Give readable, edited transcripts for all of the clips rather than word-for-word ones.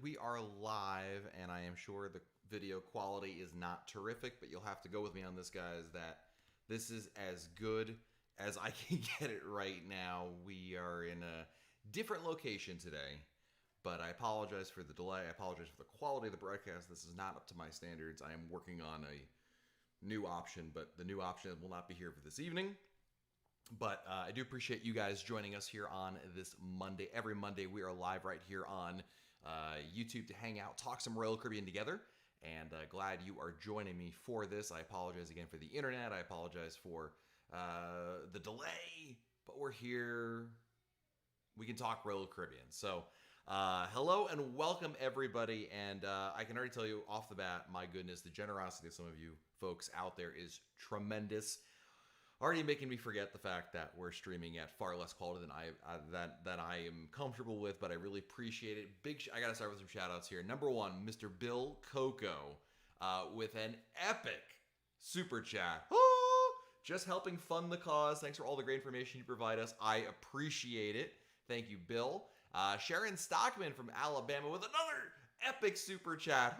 Coveted. We are live, and I am sure the video quality is not terrific, but you'll have to go with me on this, guys, that this is as good as I can get it right now. We are in a different location today, but I apologize for the delay. I apologize for the quality of the broadcast. This is not up to my standards. I am working on a new option, but the new option will not be here for this evening. But I do appreciate you guys joining us here on this Monday. Every Monday, we are live right here on YouTube to hang out, talk some Royal Caribbean together. And glad you are joining me for this. I apologize again for the internet. I apologize for the delay, but we're here. We can talk Royal Caribbean. So hello and welcome, everybody. And I can already tell you off the bat, my goodness, the generosity of some of you folks out there is tremendous. Already making me forget the fact that we're streaming at far less quality than I am comfortable with, but I really appreciate it. I gotta start with some shout outs here. Number one, Mr. Bill Coco with an epic super chat. Just helping fund the cause. Thanks for all the great information you provide us. I appreciate it. Thank you, Bill. Sharon Stockman from Alabama with another epic super chat.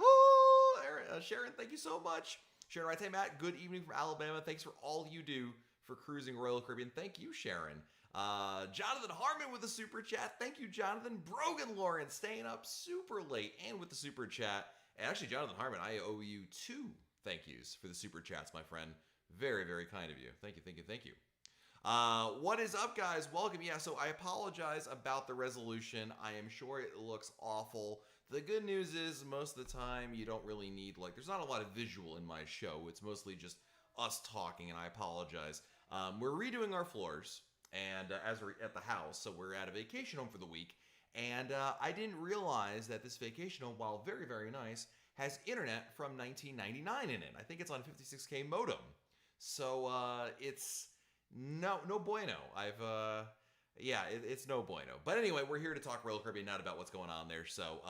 Sharon, thank you so much. Sharon writes, hey, Matt, good evening from Alabama. Thanks for all you do for cruising Royal Caribbean. Thank you, Sharon. Jonathan Harmon with the super chat. Thank you, Jonathan. Brogan Lawrence staying up super late and with the super chat. And actually, Jonathan Harmon, I owe you 2 thank yous for the super chats, my friend. Very, very kind of you. Thank you, thank you, thank you. What is up, guys? Welcome. Yeah, so I apologize about the resolution. I am sure it looks awful. The good news is most of the time you don't really need, there's not a lot of visual in my show. It's mostly just us talking, and I apologize. We're redoing our floors, and as we're at the house, so we're at a vacation home for the week, and I didn't realize that this vacation home, while very, very nice, has internet from 1999 in it. I think it's on a 56K modem. So it's no bueno. It's no bueno. But anyway, we're here to talk Royal Caribbean, not about what's going on there. So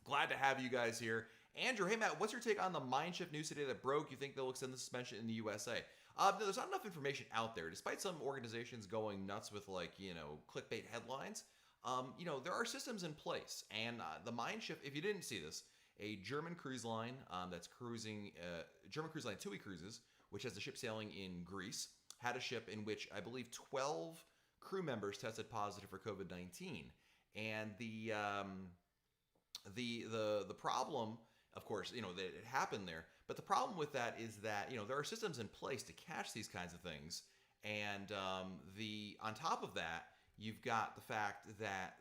glad to have you guys here. Andrew, hey Matt, what's your take on the Mindshift news today that broke? You think they'll extend the suspension in the USA? No, there's not enough information out there. Despite some organizations going nuts with clickbait headlines, there are systems in place. And the Mindshift, if you didn't see this, a German cruise line that's cruising, German cruise line TUI Cruises, which has a ship sailing in Greece, had a ship in which I believe 12 crew members tested positive for COVID-19. And the problem, of course, that it happened there. But the problem with that is that, there are systems in place to catch these kinds of things. And on top of that, you've got the fact that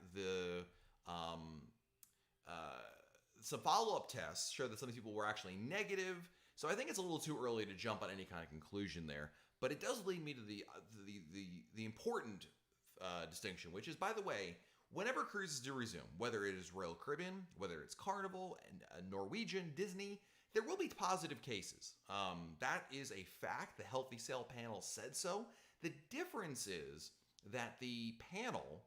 some follow-up tests showed that some of these people were actually negative. So I think it's a little too early to jump on any kind of conclusion there. But it does lead me to the important distinction, which is, by the way, whenever cruises do resume, whether it is Royal Caribbean, whether it's Carnival, and Norwegian, Disney, there will be positive cases. That is a fact. The Healthy Sail panel said so. The difference is that the panel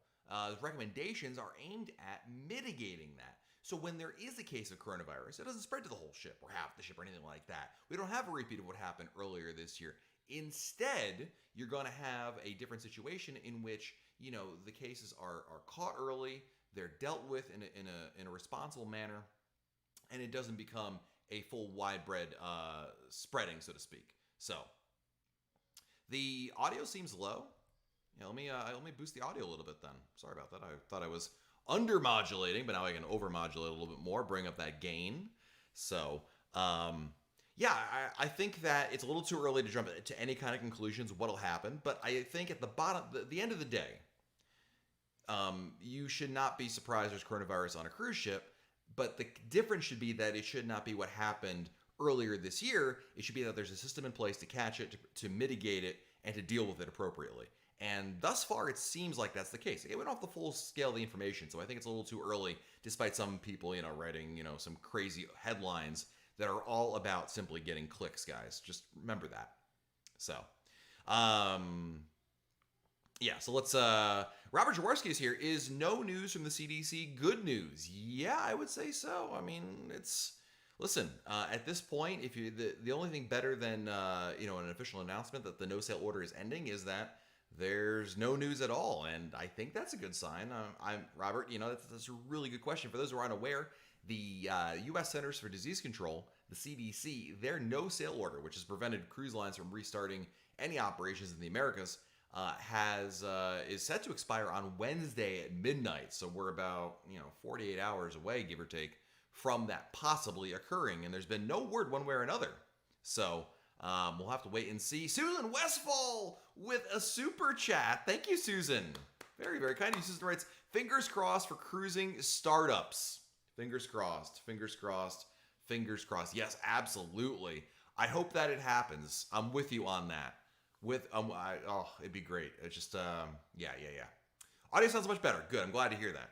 recommendations are aimed at mitigating that. So when there is a case of coronavirus, it doesn't spread to the whole ship or half the ship or anything like that. We don't have a repeat of what happened earlier this year. Instead, you're going to have a different situation in which, the cases are caught early, they're dealt with in a responsible manner, and it doesn't become a full widespread spreading, so to speak. So the audio seems low. Let me boost the audio a little bit then. Sorry about that. I thought I was under-modulating, but now I can over-modulate a little bit more, bring up that gain. So, I think that it's a little too early to jump to any kind of conclusions what'll happen. But I think at the end of the day, you should not be surprised there's coronavirus on a cruise ship. But the difference should be that it should not be what happened earlier this year. It should be that there's a system in place to catch it, to mitigate it, and to deal with it appropriately. And thus far, it seems like that's the case. It went off the full scale of the information, so I think it's a little too early, despite some people, writing, some crazy headlines that are all about simply getting clicks, guys. Just remember that. So, so let's, Robert Jaworski is here. Is no news from the CDC good news? Yeah, I would say so. I mean, listen, at this point, if the only thing better than, an official announcement that the no-sale order is ending is that there's no news at all, and I think that's a good sign. I'm Robert. That's a really good question. For those who are unaware, the U.S. Centers for Disease Control, the CDC, their no sail order, which has prevented cruise lines from restarting any operations in the Americas, is set to expire on Wednesday at midnight. So we're about 48 hours away, give or take, from that possibly occurring, and there's been no word one way or another. So we'll have to wait and see. Susan Westfall with a super chat. Thank you, Susan. Very, very kind of you. Susan writes, fingers crossed for cruising startups. Fingers crossed, fingers crossed, fingers crossed. Yes, absolutely. I hope that it happens. I'm with you on that. It'd be great. It's just, yeah. Audio sounds much better. Good. I'm glad to hear that.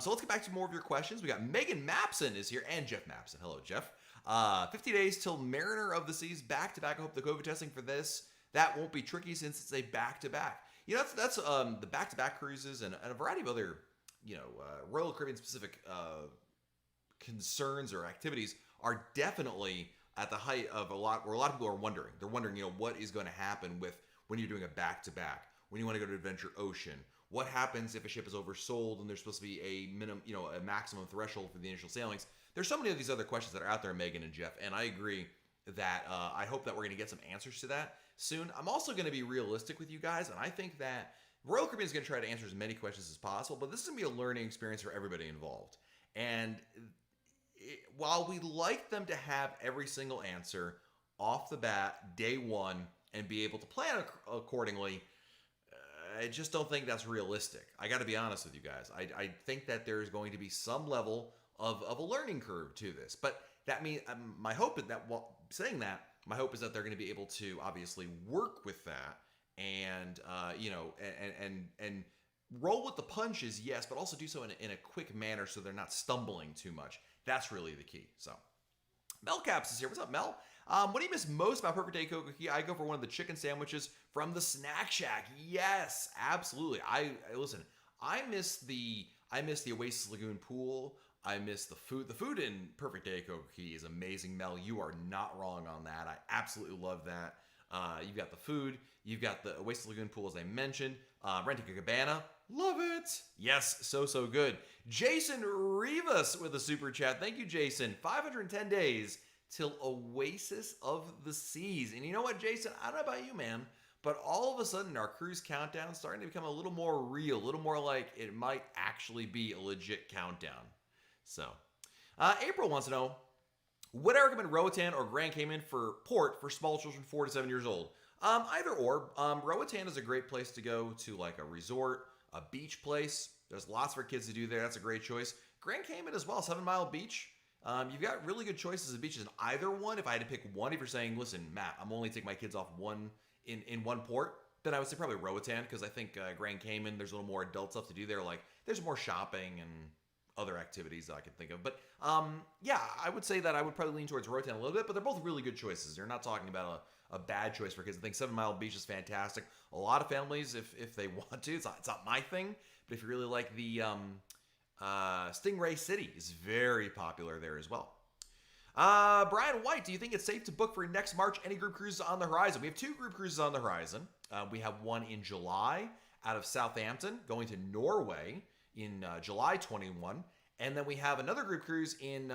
So let's get back to more of your questions. We got Megan Mapson is here and Jeff Mapson. Hello, Jeff. 50 days till Mariner of the Seas back-to-back. I hope the COVID testing for that won't be tricky since it's a back-to-back. That's the back-to-back cruises and a variety of other, Royal Caribbean specific concerns or activities are definitely at the height of where a lot of people are wondering. They're wondering, what is going to happen when you're doing a back-to-back, when you want to go to Adventure Ocean. What happens if a ship is oversold and there's supposed to be a a maximum threshold for the initial sailings? There's so many of these other questions that are out there, Megan and Jeff, and I agree that I hope that we're going to get some answers to that soon. I'm also going to be realistic with you guys, and I think that Royal Caribbean is going to try to answer as many questions as possible, but this is going to be a learning experience for everybody involved. And while we like them to have every single answer off the bat, day one, and be able to plan accordingly, I just don't think that's realistic. I got to be honest with you guys. I think that there's going to be some level of a learning curve to this. But that means my hope is that, my hope is that they're going to be able to obviously work with that and and roll with the punches, yes, but also do so in a quick manner so they're not stumbling too much. That's really the key. So Mel Caps is here. What's up, Mel? What do you miss most about Perfect Day Kokoki? I go for one of the chicken sandwiches from the Snack Shack. Yes, absolutely. I miss the Oasis Lagoon pool. I miss the food. The food in Perfect Day Kokoki is amazing, Mel. You are not wrong on that. I absolutely love that. You've got the food. You've got the Oasis Lagoon pool, as I mentioned. Renting a cabana. Love it. Yes, so good. Jason Rivas with a super chat. Thank you, Jason. 510 days till Oasis of the Seas. And you know what, Jason? I don't know about you, man, but all of a sudden our cruise countdown is starting to become a little more real, a little more like it might actually be a legit countdown. So, April wants to know, would I recommend Roatan or Grand Cayman for port for small children 4 to 7 years old? Either or. Roatan is a great place to go to, like a resort, a beach place. There's lots for kids to do there. That's a great choice. Grand Cayman as well, 7 Mile Beach. You've got really good choices of beaches in either one. If I had to pick one, if you're saying, listen, Matt, I'm only taking my kids off in one port, then I would say probably Roatan, because I think Grand Cayman, there's a little more adult stuff to do there. Like, there's more shopping and other activities that I can think of. But yeah, I would say that I would probably lean towards Roatan a little bit, but they're both really good choices. You're not talking about a bad choice for kids. I think 7 Mile Beach is fantastic. A lot of families, if they want to, it's not my thing, but if you really like the Stingray City is very popular there as well. Brian White, do you think it's safe to book for next March any group cruises on the horizon? We have 2 group cruises on the horizon. We have one in July out of Southampton going to Norway in July 21. And then we have another group cruise in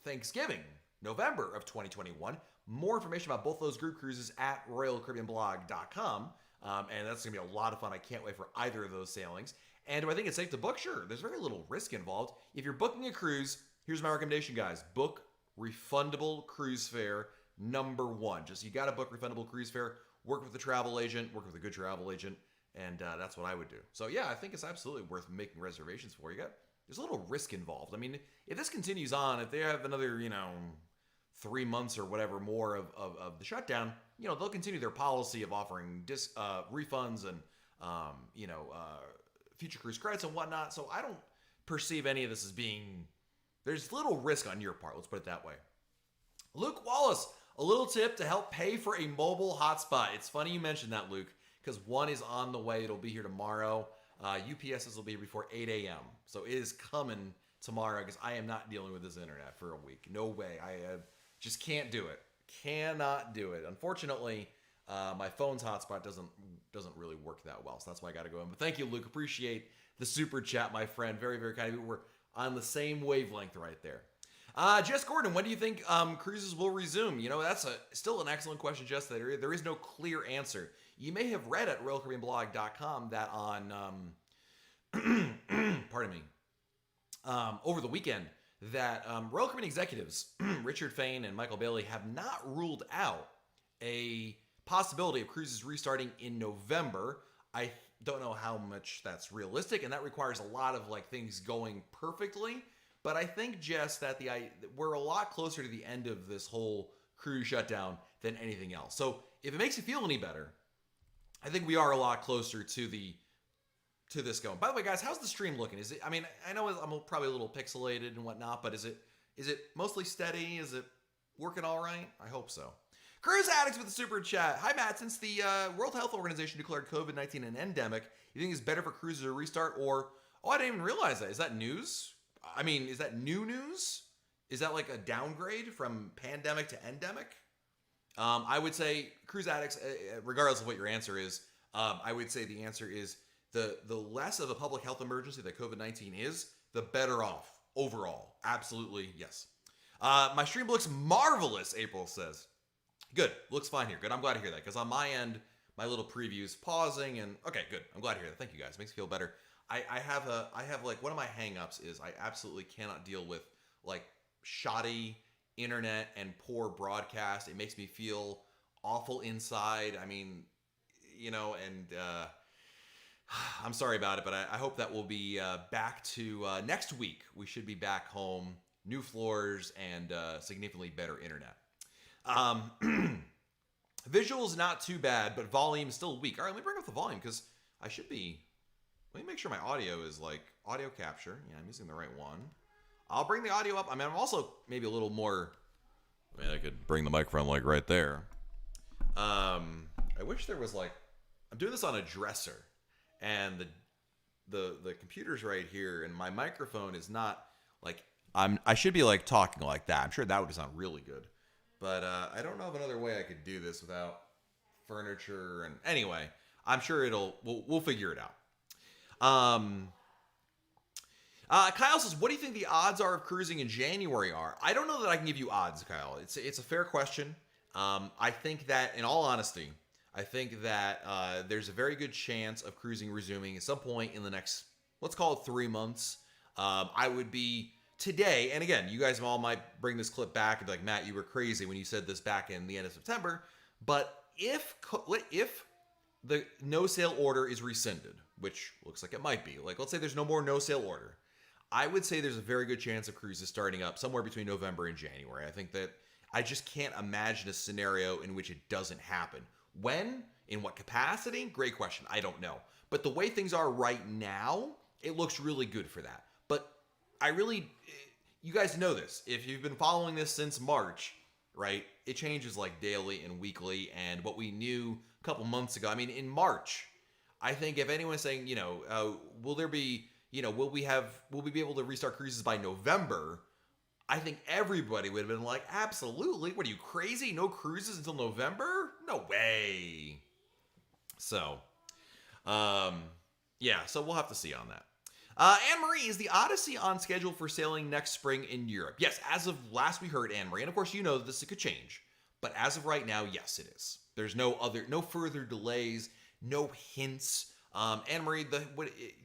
Thanksgiving, November of 2021. More information about both those group cruises at RoyalCaribbeanBlog.com. And that's going to be a lot of fun. I can't wait for either of those sailings. And do I think it's safe to book? Sure. There's very little risk involved. If you're booking a cruise, here's my recommendation, guys. Book refundable cruise fare number 1. Just you got to book refundable cruise fare. Work with a travel agent. Work with a good travel agent. And that's what I would do. So, yeah, I think it's absolutely worth making reservations for. There's a little risk involved. I mean, if this continues on, if they have another, 3 months or whatever more of the shutdown, they'll continue their policy of offering refunds and, future cruise credits and whatnot. So I don't perceive any of this as being, there's little risk on your part. Let's put it that way. Luke Wallace, a little tip to help pay for a mobile hotspot. It's funny you mentioned that, Luke, because one is on the way. It'll be here tomorrow. UPS's will be here before 8 a.m. So it is coming tomorrow because I am not dealing with this internet for a week. No way. I just can't do it. Cannot do it. Unfortunately, My phone's hotspot doesn't really work that well, so that's why I got to go in. But thank you, Luke. Appreciate the super chat, my friend. Very, very kind of you. We're on the same wavelength right there. Jess Gordon, when do you think cruises will resume? That's still an excellent question, Jess. There is no clear answer. You may have read at RoyalCaribbeanBlog.com that on, pardon me, over the weekend, that Royal Caribbean executives, Richard Fain and Michael Bailey, have not ruled out a possibility of cruises restarting in November. I don't know how much that's realistic, and that requires a lot of things going perfectly. But I think, Jess, that we're a lot closer to the end of this whole cruise shutdown than anything else. So if it makes you feel any better, I think we are a lot closer to this going. By the way, guys, how's the stream looking? Is it? I mean, I know I'm probably a little pixelated and whatnot, but is it mostly steady? Is it working all right? I hope so. Cruise Addicts with the super chat. Hi, Matt. Since the World Health Organization declared COVID-19 an endemic, you think it's better for cruises to restart or? Oh, I didn't even realize that. Is that news? I mean, is that new news? Is that like a downgrade from pandemic to endemic? I would say Cruise Addicts, regardless of what your answer is, I would say the answer is the less of a public health emergency that COVID-19 is, the better off overall. Absolutely, yes. My stream looks marvelous, April says. Good, looks fine here. Good, I'm glad to hear that because on my end, my little preview's pausing and okay, good. I'm glad to hear that. Thank you guys. Makes me feel better. I have one of my hang-ups is I absolutely cannot deal with shoddy internet and poor broadcast. It makes me feel awful inside. I mean, and I'm sorry about it, but I hope that we'll be back to next week. We should be back home, new floors, and significantly better internet. Visuals not too bad, but volume still weak. All right, let me bring up the volume because I should be. Let me make sure my audio is audio capture. Yeah, I'm using the right one. I'll bring the audio up. I mean, I'm also maybe a little more. I mean, I could bring the microphone right there. I wish there was I'm doing this on a dresser, and the computer's right here, and my microphone is not I should be talking like that. I'm sure that would sound really good, but I don't know of another way I could do this without furniture. And anyway, I'm sure we'll figure it out. Kyle says, what do you think the odds are of cruising in January are? I don't know that I can give you odds, Kyle. It's a fair question. I think that, in all honesty, there's a very good chance of cruising resuming at some point in the next, let's call it 3 months. I would be today, and again, you guys all might bring this clip back and be like, Matt, you were crazy when you said this back in the end of September. But if the no sale order is rescinded, which looks like it might be, let's say there's no more no sale order, I would say there's a very good chance of cruises starting up somewhere between November and January. I think that I just can't imagine a scenario in which it doesn't happen. When? In what capacity? Great question. I don't know. But the way things are right now, it looks really good for that. But you guys know this. If you've been following this since March, right, it changes daily and weekly. And what we knew a couple months ago, I mean, in March, I think if anyone's saying, will there be, will we be able to restart cruises by November? I think everybody would have been like, absolutely. What are you, crazy? No cruises until November? No way. So, yeah, so we'll have to see on that. Anne-Marie, is the Odyssey on schedule for sailing next spring in Europe? Yes, as of last we heard, Anne-Marie, and of course you know this could change, but as of right now, yes, it is. There's no further delays, no hints. Anne-Marie,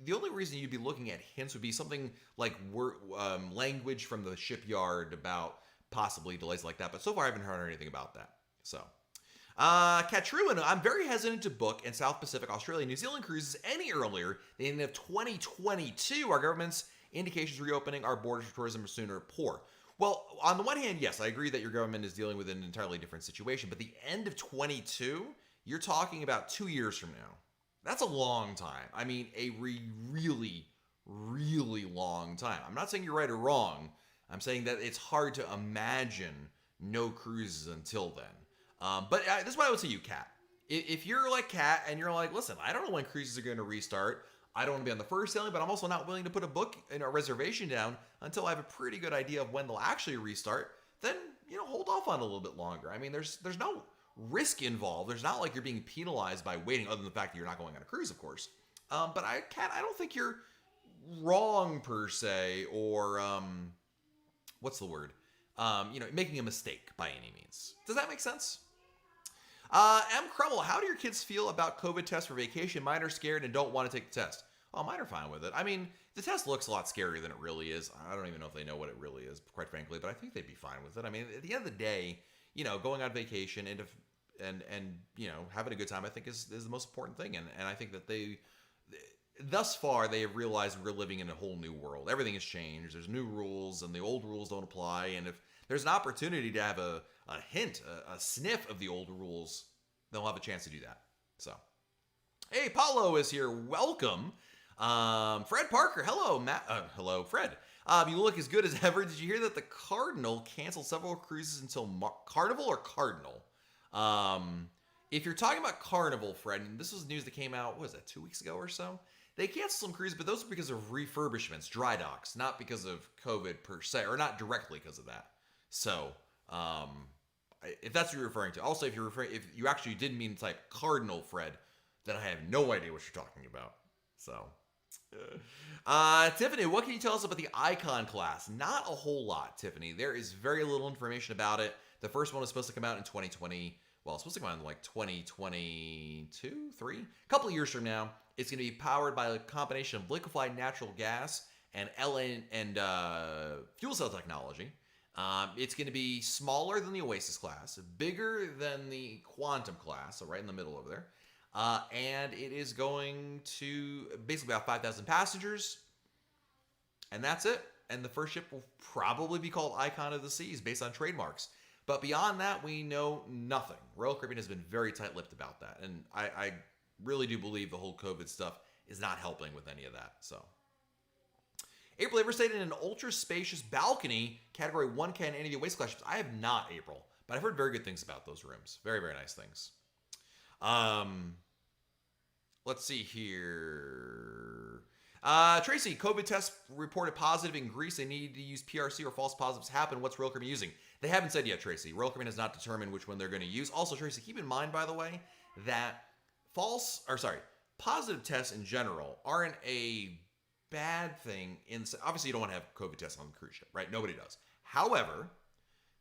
the only reason you'd be looking at hints would be something like language from the shipyard about possibly delays like that, but so far I haven't heard anything about that. So, Katruin, I'm very hesitant to book in South Pacific, Australia, New Zealand cruises any earlier than the end of 2022. Our government's indications reopening our borders for tourism are sooner poor. Well, on the one hand, yes, I agree that your government is dealing with an entirely different situation, but the end of 22, you're talking about 2 years from now. That's a long time. I mean, a really, really long time. I'm not saying you're right or wrong. I'm saying that it's hard to imagine no cruises until then. But this is what I would say you, Kat. If you're like Kat and you're like, listen, I don't know when cruises are going to restart. I don't want to be on the first sailing, but I'm also not willing to put a book and a reservation down until I have a pretty good idea of when they'll actually restart. Then, hold off on it a little bit longer. I mean, there's no risk involved. There's not like you're being penalized by waiting, other than the fact that you're not going on a cruise, of course. But I don't think you're wrong per se, or what's the word? Making a mistake by any means. Does that make sense? M. Crummel, how do your kids feel about COVID tests for vacation? Mine are scared and don't want to take the test. Oh, mine are fine with it. I mean, the test looks a lot scarier than it really is. I don't even know if they know what it really is, quite frankly, but I think they'd be fine with it. I mean, at the end of the day, going on vacation and having a good time, I think is the most important thing. And I think that thus far, they have realized we're living in a whole new world. Everything has changed. There's new rules, and the old rules don't apply. And if there's an opportunity to have a hint, a sniff of the old rules, they'll have a chance to do that. So, hey, Paulo is here. Welcome. Fred Parker. Hello, Matt. Hello, Fred. You look as good as ever. Did you hear that the Cardinal canceled several cruises until Carnival or Cardinal? If you're talking about Carnival, Fred, and this was news that came out, what was that, 2 weeks ago or so? They canceled some cruises, but those are because of refurbishments, dry docks, not because of COVID per se, or not directly because of that. So, if that's what you're referring to. Also, if you actually didn't mean to type Cardinal, Fred, then I have no idea what you're talking about. So, Tiffany, what can you tell us about the Icon class? Not a whole lot, Tiffany. There is very little information about it. The first one is supposed to come out in 2020. Well, it's supposed to come out in like 2022, 3? A couple of years from now. It's going to be powered by a combination of liquefied natural gas and fuel cell technology. It's going to be smaller than the Oasis class, bigger than the Quantum class, so right in the middle over there. And it is going to basically about 5,000 passengers. And that's it. And the first ship will probably be called Icon of the Seas based on trademarks. But beyond that, we know nothing. Royal Caribbean has been very tight-lipped about that. And I really do believe the whole COVID stuff is not helping with any of that. So, April, ever stayed in an ultra-spacious balcony, Category 1K in any of the Oasis class ships? I have not, April. But I've heard very good things about those rooms. Very, very nice things. Let's see here. Tracy, COVID test reported positive in Greece. They need to use PRC or false positives happen. What's Royal Caribbean using? They haven't said yet, Tracy. Royal Caribbean has not determined which one they're going to use. Also, Tracy, keep in mind, by the way, that positive tests in general aren't a bad thing. Obviously, you don't want to have COVID tests on the cruise ship, right? Nobody does. However,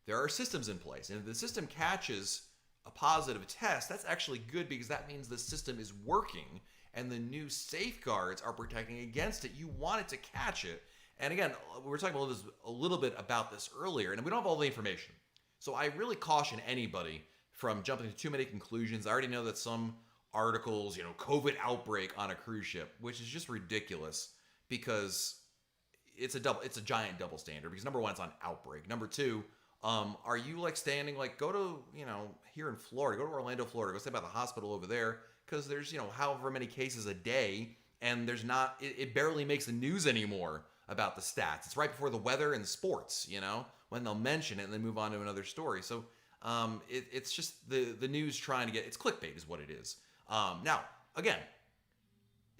there are systems in place. And if the system catches a positive test, that's actually good because that means the system is working and the new safeguards are protecting against it. You want it to catch it. And again, we were talking a little bit about this earlier, and we don't have all the information. So I really caution anybody from jumping to too many conclusions. I already know that some articles, COVID outbreak on a cruise ship, which is just ridiculous because it's a giant double standard. Because number one, it's on outbreak. Number two, are you go to, here in Florida, go to Orlando, Florida, go stay by the hospital over there, because there's, however many cases a day, and it barely makes the news anymore about the stats. It's right before the weather and sports, when they'll mention it and then move on to another story. So it's just the news trying to it's clickbait is what it is. Now, again,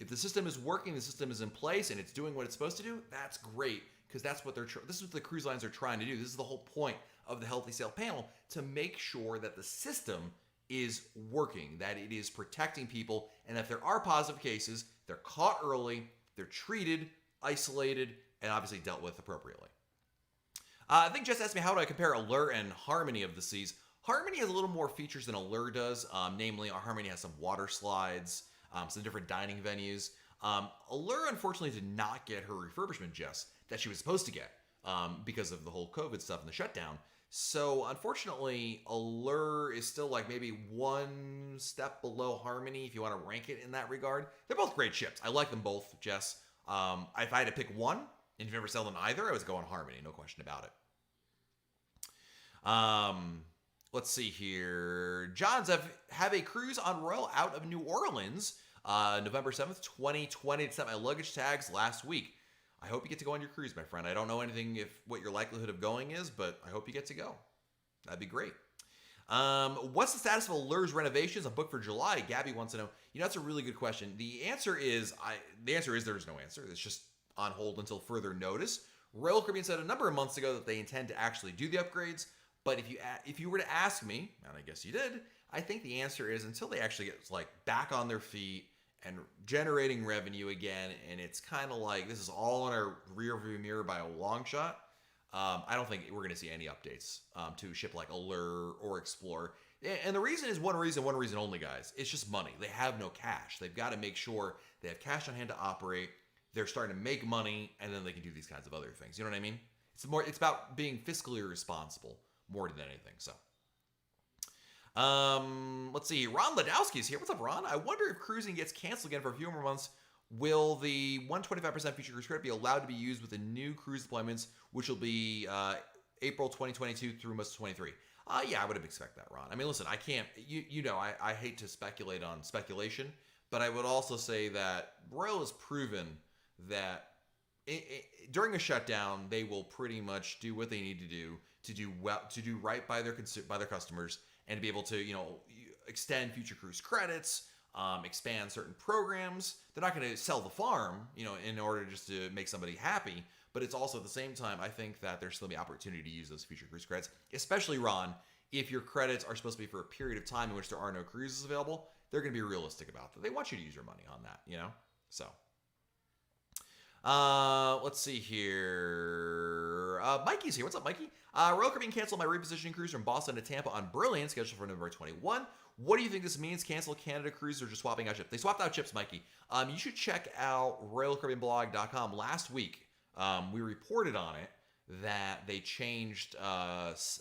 if the system is working, the system is in place, and it's doing what it's supposed to do, that's great, because that's what this is what the cruise lines are trying to do. This is the whole point of the Healthy Sail panel, to make sure that the system is working, that it is protecting people, and if there are positive cases, they're caught early, they're treated, isolated, and obviously dealt with appropriately. I think Jess asked me, how do I compare Allure and Harmony of the Seas? Harmony has a little more features than Allure does. Namely, Harmony has some water slides, some different dining venues. Allure, unfortunately, did not get her refurbishment, Jess, that she was supposed to get because of the whole COVID stuff and the shutdown. So, unfortunately, Allure is still maybe one step below Harmony if you want to rank it in that regard. They're both great ships. I like them both, Jess. If I had to pick one, and if you ever sell them either, I would go on Harmony, no question about it. Let's see here. Johns, have a cruise on Royal out of New Orleans, November 7th, 2020. Sent my luggage tags last week. I hope you get to go on your cruise, my friend. I don't know anything what your likelihood of going is, but I hope you get to go. That'd be great. What's the status of Allure's renovations? I'm booked for July. Gabby wants to know. That's a really good question. The answer is there's no answer. It's just on hold until further notice. Royal Caribbean said a number of months ago that they intend to actually do the upgrades. But if you were to ask me, and I guess you did, I think the answer is until they actually get like back on their feet and generating revenue again, and it's kind of like this is all in our rear view mirror by a long shot. I don't think we're going to see any updates to a ship like Allure or Explorer. And the reason is one reason only, guys. It's just money. They have no cash. They've got to make sure they have cash on hand to operate. They're starting to make money, and then they can do these kinds of other things. You know what I mean? It's about being fiscally responsible more than anything. So, let's see. Ron Ladowski's here. What's up, Ron? I wonder if cruising gets canceled again for a few more months. Will the 125% future cruise credit be allowed to be used with the new cruise deployments, which will be April 2022 through most of 23? Yeah, I would expect that, Ron. I mean, listen, I can't, I hate to speculate on speculation, but I would also say that Royal has proven that during a shutdown, they will pretty much do what they need to do right by their customers, and to be able to, extend future cruise credits, expand certain programs. They're not going to sell the farm, in order just to make somebody happy. But it's also at the same time, I think that there's still the opportunity to use those future cruise credits, especially, Ron, if your credits are supposed to be for a period of time in which there are no cruises available. They're going to be realistic about that. They want you to use your money on that, So, let's see here. Mikey's here. What's up, Mikey? Royal Caribbean canceled my repositioning cruise from Boston to Tampa on Brilliant, scheduled for November 21. What do you think this means? Cancel Canada cruise or just swapping out ships? They swapped out ships, Mikey. You should check out RoyalCaribbeanBlog.com. Last week, we reported on it that they changed 5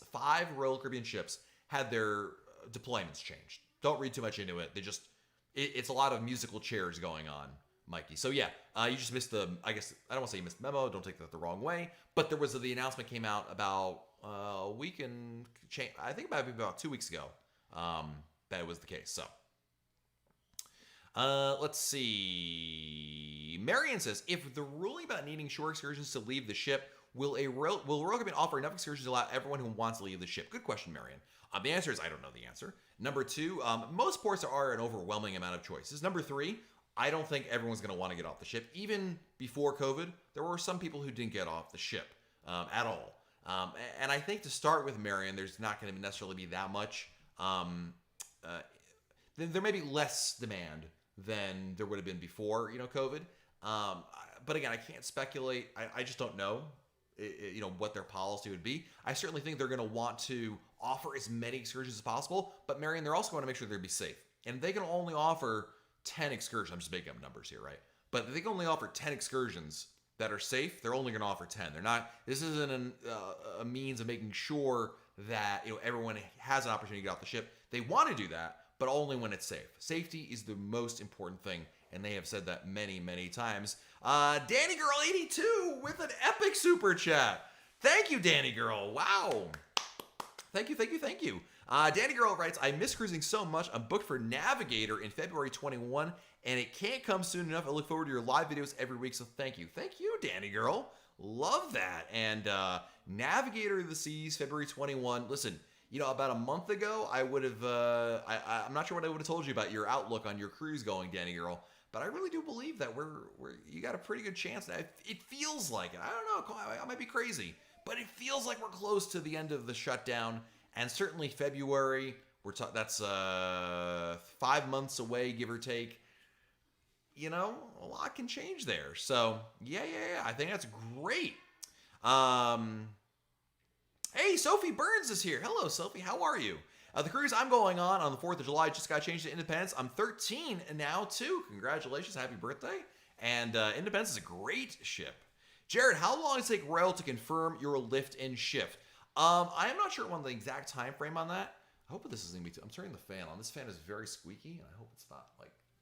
Royal Caribbean ships, had their deployments changed. Don't read too much into it. It's a lot of musical chairs going on, Mikey. So yeah, you just missed I guess, I don't want to say you missed the memo. Don't take that the wrong way. But there was the announcement came out about a week and change. I think about 2 weeks ago that it was the case. So let's see. Marion says, if the ruling about needing shore excursions to leave the ship, will Royal Caribbean offer enough excursions to allow everyone who wants to leave the ship? Good question, Marion. The answer is I don't know the answer. Number 2, most ports are an overwhelming amount of choices. Number 3, I don't think everyone's going to want to get off the ship. Even before COVID, there were some people who didn't get off the ship at all. And I think to start with, Marion, there's not going to necessarily be that much. There may be less demand than there would have been before, COVID. But again, I can't speculate. I just don't know, what their policy would be. I certainly think they're going to want to offer as many excursions as possible. But Marion, they're also going to make sure they're going to be safe. And they can only offer 10 excursions. I'm just making up numbers here, right? But they can only offer 10 excursions that are safe. They're only going to offer 10. They're not. This isn't a means of making sure that everyone has an opportunity to get off the ship. They want to do that, but only when it's safe. Safety is the most important thing, and they have said that many, many times. Danny Girl 82 with an epic super chat. Thank you, Danny Girl. Wow. Thank you. Danny Girl writes, I miss cruising so much. I'm booked for Navigator in February 21, and it can't come soon enough. I look forward to your live videos every week, so thank you. Thank you, Danny Girl. Love that. And Navigator of the Seas, February 21. Listen, about a month ago, I would have, I'm not sure what I would have told you about your outlook on your cruise going, Danny Girl, but I really do believe that you got a pretty good chance. It feels like it. I don't know. I might be crazy, but it feels like we're close to the end of the shutdown. And certainly February, that's 5 months away, give or take. A lot can change there. So yeah. I think that's great. Hey, Sophie Burns is here. Hello, Sophie. How are you? The cruise I'm going on the 4th of July just got changed to Independence. I'm 13 now, too. Congratulations. Happy birthday. And Independence is a great ship. Jared, how long does it take Royal to confirm your lift and shift? I am not sure on the exact time frame on that. I hope this is going to be I'm turning the fan on. This fan is very squeaky, and I hope it's not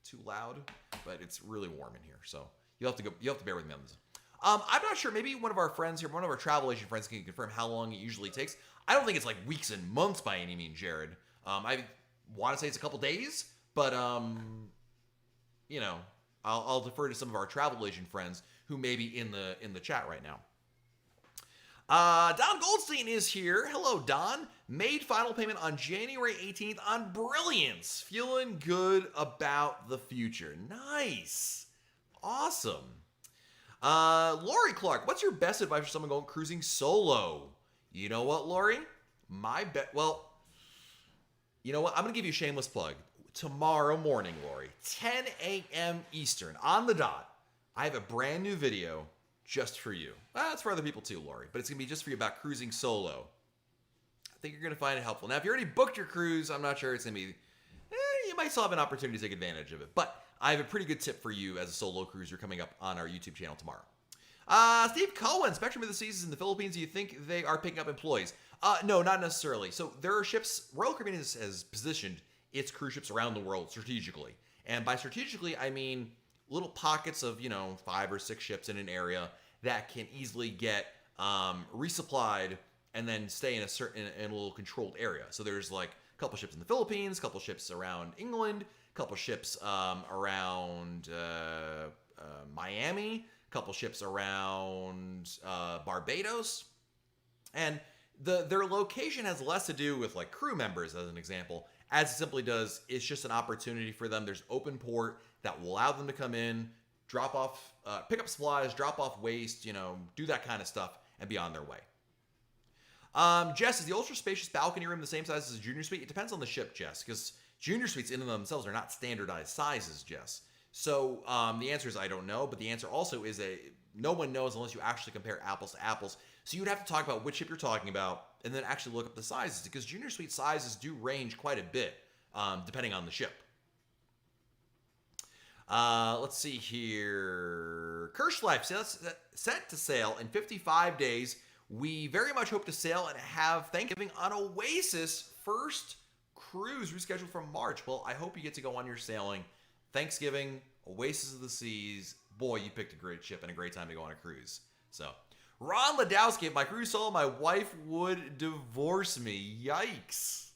too loud, but it's really warm in here. So you'll have to bear with me on this. I'm not sure. Maybe one of our friends here, one of our travel agent friends, can confirm how long it usually takes. I don't think it's weeks and months by any means, Jared. I want to say it's a couple days, but I'll defer to some of our travel agent friends who may be in the chat right now. Don Goldstein is here. Hello, Don. Made final payment on January 18th on Brilliance. Feeling good about the future. Nice. Awesome. Lori Clark, what's your best advice for someone going cruising solo? You know what, Lori? You know what? I'm going to give you a shameless plug. Tomorrow morning, Lori, 10 a.m. Eastern, on the dot, I have a brand new video just for you. Well, it's for other people too, Lori, but it's going to be just for you about cruising solo. I think you're going to find it helpful. Now, if you already booked your cruise, I'm not sure it's going to be... you might still have an opportunity to take advantage of it. But I have a pretty good tip for you as a solo cruiser coming up on our YouTube channel tomorrow. Steve Cohen, Spectrum of the Seas in the Philippines. Do you think they are picking up employees? No, not necessarily. So there are ships, Royal Caribbean has positioned its cruise ships around the world strategically. And by strategically, I mean little pockets of, 5 or 6 ships in an area that can easily get resupplied and then stay in a little controlled area. So there's like a couple ships in the Philippines, a couple ships around England, a couple ships around Miami, a couple ships around Barbados. And their location has less to do with like crew members, as an example, as it simply does, it's just an opportunity for them. There's open port that will allow them to come in, drop off, pick up supplies, drop off waste, do that kind of stuff and be on their way. Jess, is the ultra spacious balcony room the same size as a junior suite? It depends on the ship, Jess, because junior suites in and of themselves are not standardized sizes, Jess. So the answer is I don't know, but the answer also is no one knows unless you actually compare apples to apples. So you'd have to talk about which ship you're talking about and then actually look up the sizes, because junior suite sizes do range quite a bit depending on the ship. Let's see here. Kirschleif set to sail in 55 days. We very much hope to sail and have Thanksgiving on Oasis first cruise rescheduled from March. Well, I hope you get to go on your sailing. Thanksgiving, Oasis of the Seas. Boy, you picked a great ship and a great time to go on a cruise. So, Ron Ladowski, if my cruise solo, my wife would divorce me. Yikes.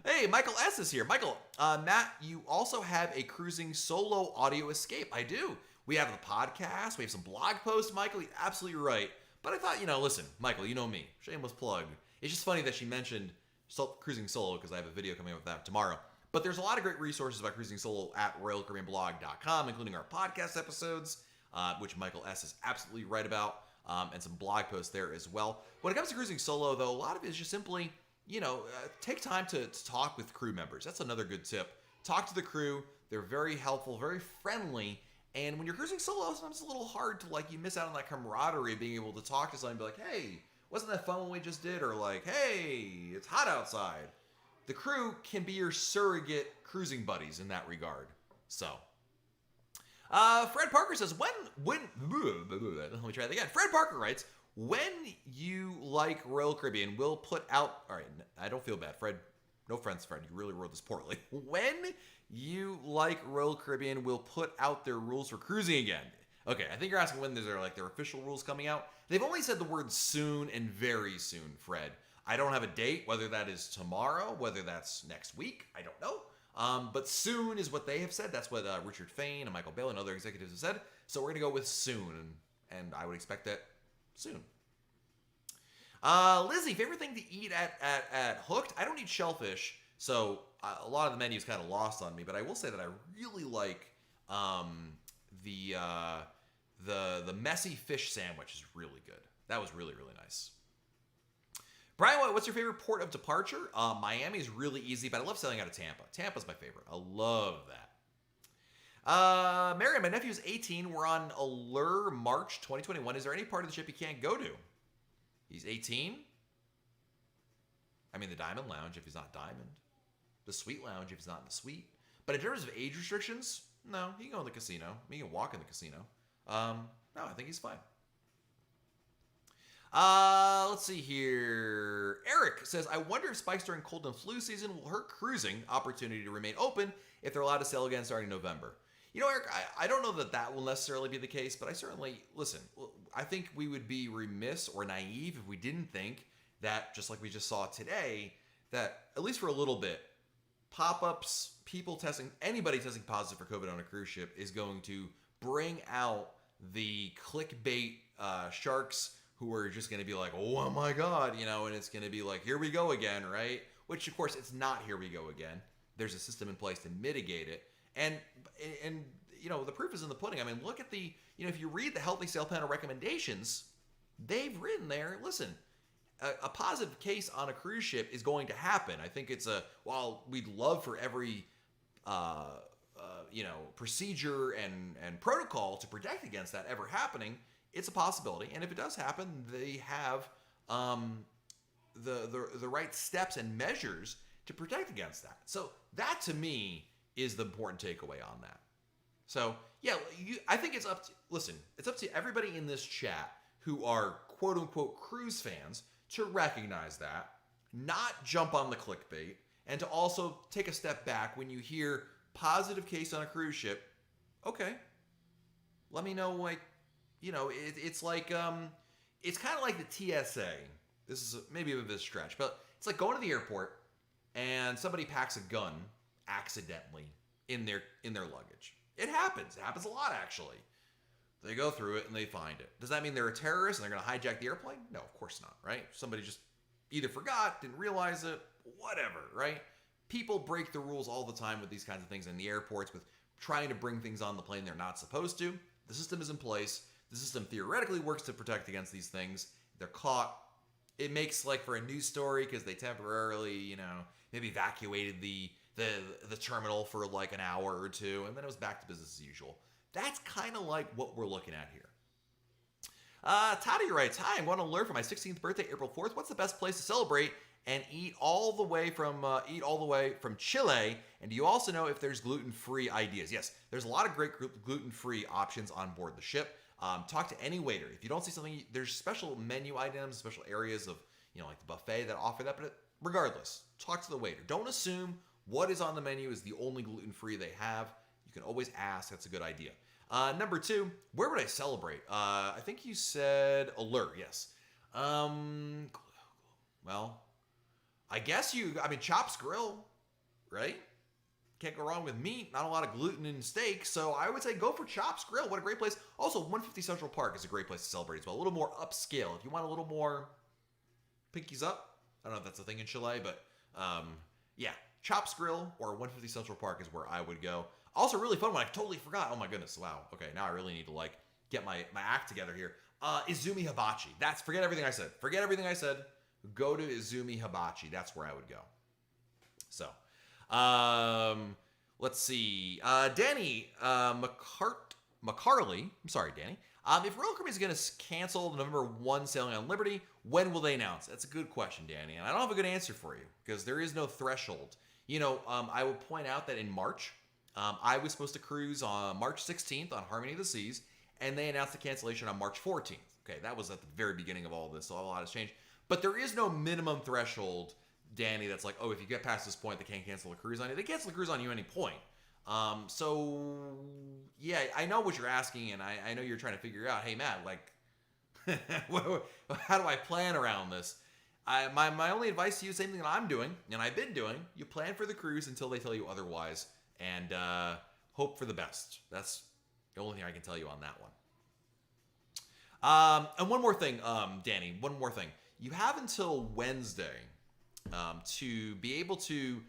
Hey, Michael S. is here. Michael, Matt, you also have a cruising solo audio escape. I do. We have the podcast. We have some blog posts. Michael, you're absolutely right. But I thought, listen, Michael, you know me. Shameless plug. It's just funny that she mentioned cruising solo because I have a video coming up with that tomorrow. But there's a lot of great resources about cruising solo at RoyalCaribbeanBlog.com, including our podcast episodes, which Michael S. is absolutely right about, and some blog posts there as well. When it comes to cruising solo, though, a lot of it is just simply, take time to talk with crew members. That's another good tip. Talk to the crew. They're very helpful, very friendly. And when you're cruising solo, sometimes it's a little hard to, you miss out on that camaraderie of being able to talk to someone and be like, hey, wasn't that fun when we just did? Or like, hey, it's hot outside. The crew can be your surrogate cruising buddies in that regard. So, Fred Parker says, let me try that again. Fred Parker writes, when you like Royal Caribbean, we'll put out, all right, I don't feel bad, Fred. No offense, Fred, you really wrote this poorly. When you like Royal Caribbean, we'll put out their rules for cruising again. Okay, I think you're asking when their official rules coming out. They've only said the word soon and very soon, Fred. I don't have a date, whether that is tomorrow, whether that's next week, I don't know. But soon is what they have said. That's what Richard Fain and Michael Bailey and other executives have said. So we're going to go with soon, and I would expect that soon. Lizzie, favorite thing to eat at Hooked? I don't eat shellfish, so a lot of the menu is kind of lost on me. But I will say that I really like the messy fish sandwich is really good. That was really, really nice. Brian, what's your favorite port of departure? Miami is really easy, but I love sailing out of Tampa. Tampa's my favorite. I love that. Marion, my nephew's 18. We're on Allure March 2021. Is there any part of the ship he can't go to? He's 18. I mean, the Diamond Lounge if he's not Diamond. The Suite Lounge if he's not in the Suite. But in terms of age restrictions, no, he can go in the casino. He can walk in the casino. No, I think he's fine. Let's see here. Eric says, I wonder if spikes during cold and flu season will hurt cruising opportunity to remain open if they're allowed to sail again starting November. Eric, I don't know that will necessarily be the case, but I think we would be remiss or naive if we didn't think that, just like we just saw today, that at least for a little bit, pop-ups, anybody testing positive for COVID on a cruise ship is going to bring out the clickbait sharks who are just going to be like, oh my God, and it's going to be like, here we go again, right? Which, of course, it's not here we go again. There's a system in place to mitigate it. And the proof is in the pudding. I mean, look at if you read the Healthy Sail Panel recommendations, they've written there, listen, a positive case on a cruise ship is going to happen. I think it's while we'd love for every procedure and protocol to protect against that ever happening, it's a possibility. And if it does happen, they have the right steps and measures to protect against that. So that to me is the important takeaway on that. So yeah, I think it's up to, listen, it's up to everybody in this chat who are quote unquote cruise fans to recognize that, not jump on the clickbait, and to also take a step back when you hear positive case on a cruise ship. Okay, let me know, like, it's like, it's kind of like the TSA. This is maybe a bit of a stretch, but it's like going to the airport and somebody packs a gun accidentally in their luggage. It happens. It happens a lot, actually. They go through it and they find it. Does that mean they're a terrorist and they're going to hijack the airplane? No, of course not, right? Somebody just either forgot, didn't realize it, whatever, right? People break the rules all the time with these kinds of things in the airports, with trying to bring things on the plane they're not supposed to. The system is in place. The system theoretically works to protect against these things. They're caught. It makes, like, for a news story, because they temporarily, maybe evacuated the terminal for like an hour or two, and then it was back to business as usual. That's kind of like what we're looking at here. Tati writes, "Hi, I'm going to Allure for my 16th birthday, April 4th. What's the best place to celebrate and eat all the way from Chile? And do you also know if there's gluten-free ideas?" Yes, there's a lot of great gluten-free options on board the ship. Talk to any waiter. If you don't see something, there's special menu items, special areas of, like the buffet that offer that. But regardless, talk to the waiter. Don't assume what is on the menu is the only gluten-free they have. You can always ask. That's a good idea. Number 2, where would I celebrate? I think you said Allure, yes. Well, I guess Chops Grill, right? Can't go wrong with meat. Not a lot of gluten in steak, so I would say go for Chops Grill. What a great place. Also, 150 Central Park is a great place to celebrate as well. A little more upscale. If you want a little more pinkies up, I don't know if that's a thing in Chile, but yeah. Chops Grill or 150 Central Park is where I would go. Also, really fun one. I totally forgot. Oh my goodness. Wow. Okay, now I really need to get my act together here. Izumi Hibachi. Forget everything I said. Forget everything I said. Go to Izumi Hibachi. That's where I would go. So, let's see. Danny McCarley. I'm sorry, Danny. If Royal Caribbean is going to cancel the November 1 sailing on Liberty, when will they announce? That's a good question, Danny. And I don't have a good answer for you because there is no threshold. I will point out that in March, I was supposed to cruise on March 16th on Harmony of the Seas, and they announced the cancellation on March 14th. Okay, that was at the very beginning of all this, so a lot has changed. But there is no minimum threshold, Danny, that's like, oh, if you get past this point, they can't cancel a cruise on you. They cancel a cruise on you at any point. So, yeah, I know what you're asking, and I know you're trying to figure out, hey, Matt, how do I plan around this? My only advice to you, same thing that I'm doing, and I've been doing, you plan for the cruise until they tell you otherwise, and hope for the best. That's the only thing I can tell you on that one. And one more thing, Danny, one more thing. You have until Wednesday to be able to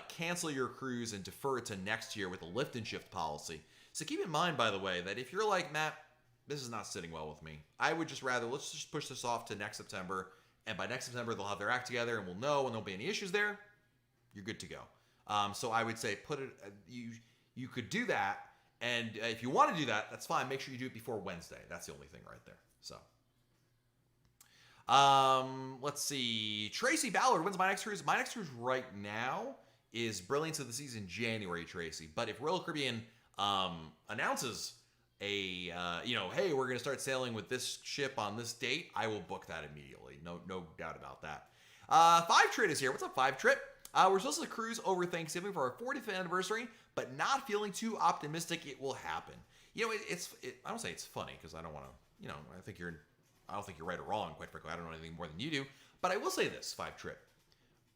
cancel your cruise and defer it to next year with a lift and shift policy. So keep in mind, by the way, that if you're like, Matt, this is not sitting well with me, I would just rather, let's just push this off to next September, and by next September, they'll have their act together, and we'll know when there'll be any issues there, you're good to go. So I would say you could do that, and if you want to do that, that's fine. Make sure you do it before Wednesday. That's the only thing right there. So, let's see. Tracy Ballard, when's my next cruise? My next cruise right now is Brilliance of the Seas in January, Tracy. But if Royal Caribbean announces hey, we're going to start sailing with this ship on this date, I will book that immediately. No doubt about that. 5 Trip is here. What's up, 5 Trip? We're supposed to cruise over Thanksgiving for our 40th anniversary, but not feeling too optimistic it will happen. I don't say it's funny because I don't want to, I don't think you're right or wrong, quite frankly. I don't know anything more than you do. But I will say this, 5 Trip.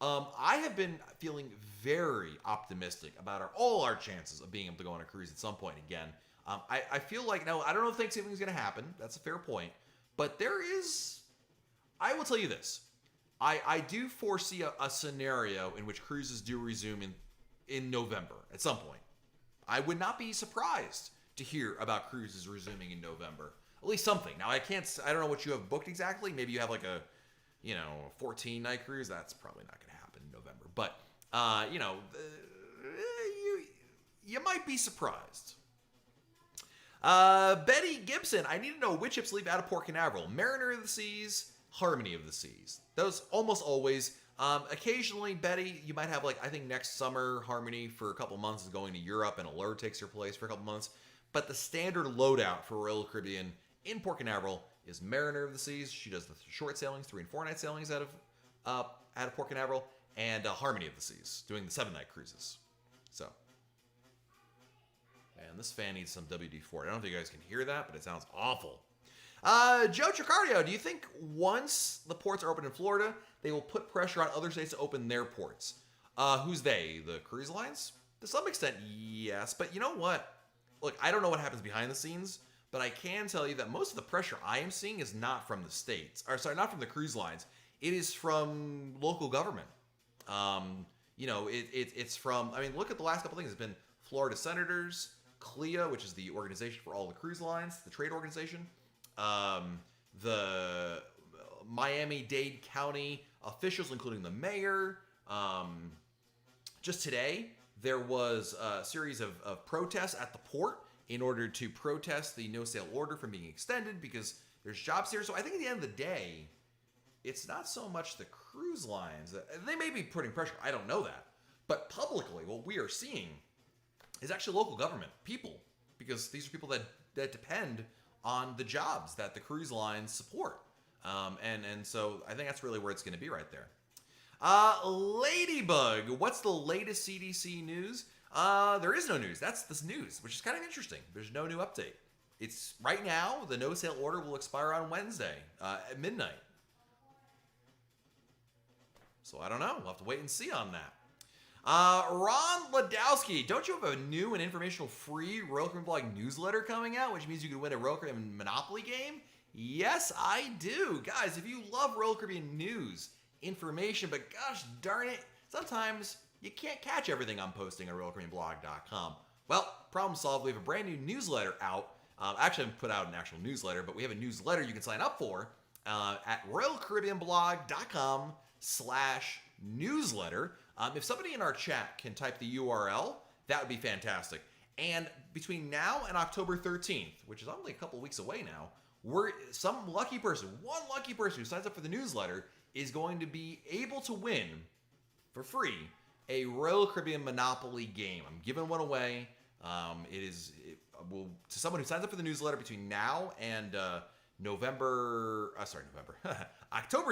I have been feeling very optimistic about all our chances of being able to go on a cruise at some point again. I feel like, now, I don't know if Thanksgiving is going to happen. That's a fair point. But I will tell you this. I do foresee a scenario in which cruises do resume in November at some point. I would not be surprised to hear about cruises resuming in November. At least something. Now, I don't know what you have booked exactly. Maybe you have like a 14 night cruise, that's probably not going to happen in November. But you might be surprised. Betty Gibson, I need to know which ships leave out of Port Canaveral. Mariner of the Seas, Harmony of the Seas. Those almost always. Occasionally, Betty, you might have I think next summer, Harmony for a couple months is going to Europe and Allure takes her place for a couple months. But the standard loadout for Royal Caribbean in Port Canaveral is Mariner of the Seas. She does the short sailings, 3 and 4 night sailings out of Port Canaveral, and Harmony of the Seas, doing the 7 night cruises. So, man, this fan needs some WD-40. I don't know if you guys can hear that, but it sounds awful. Joe Tricardio, do you think once the ports are open in Florida, they will put pressure on other states to open their ports? Who's they? The cruise lines? To some extent, yes. But you know what? Look, I don't know what happens behind the scenes, but I can tell you that most of the pressure I am seeing is not from the states. Or sorry, not from the cruise lines. It is from local government. It's from, look at the last couple things. It's been Florida senators, CLIA, which is the organization for all the cruise lines, the trade organization, the Miami-Dade County officials, including the mayor. Just today, there was a series of protests at the port in order to protest the no-sail order from being extended because there's jobs here. So I think at the end of the day, it's not so much the cruise lines. They may be putting pressure. I don't know that. But publicly, what we are seeing is actually local government, people, because these are people that depend on the jobs that the cruise lines support. And so I think that's really where it's going to be right there. Ladybug, what's the latest CDC news? There is no news. That's this news, which is kind of interesting. There's no new update. It's right now, the no-sail order will expire on Wednesday at midnight. So I don't know. We'll have to wait and see on that. Ron Ladowski, don't you have a new and informational free Royal Caribbean Blog newsletter coming out, which means you can win a Royal Caribbean Monopoly game? Yes, I do. Guys, if you love Royal Caribbean news, information, but gosh darn it, sometimes you can't catch everything I'm posting on RoyalCaribbeanBlog.com. Well, problem solved. We have a brand new newsletter out. Actually, I haven't put out an actual newsletter, but we have a newsletter you can sign up for at RoyalCaribbeanBlog.com/newsletter. If somebody in our chat can type the URL, that would be fantastic. And between now and October 13th, which is only a couple weeks away now, one lucky person who signs up for the newsletter is going to be able to win for free a Royal Caribbean Monopoly game. I'm giving one away. It will to someone who signs up for the newsletter between now and October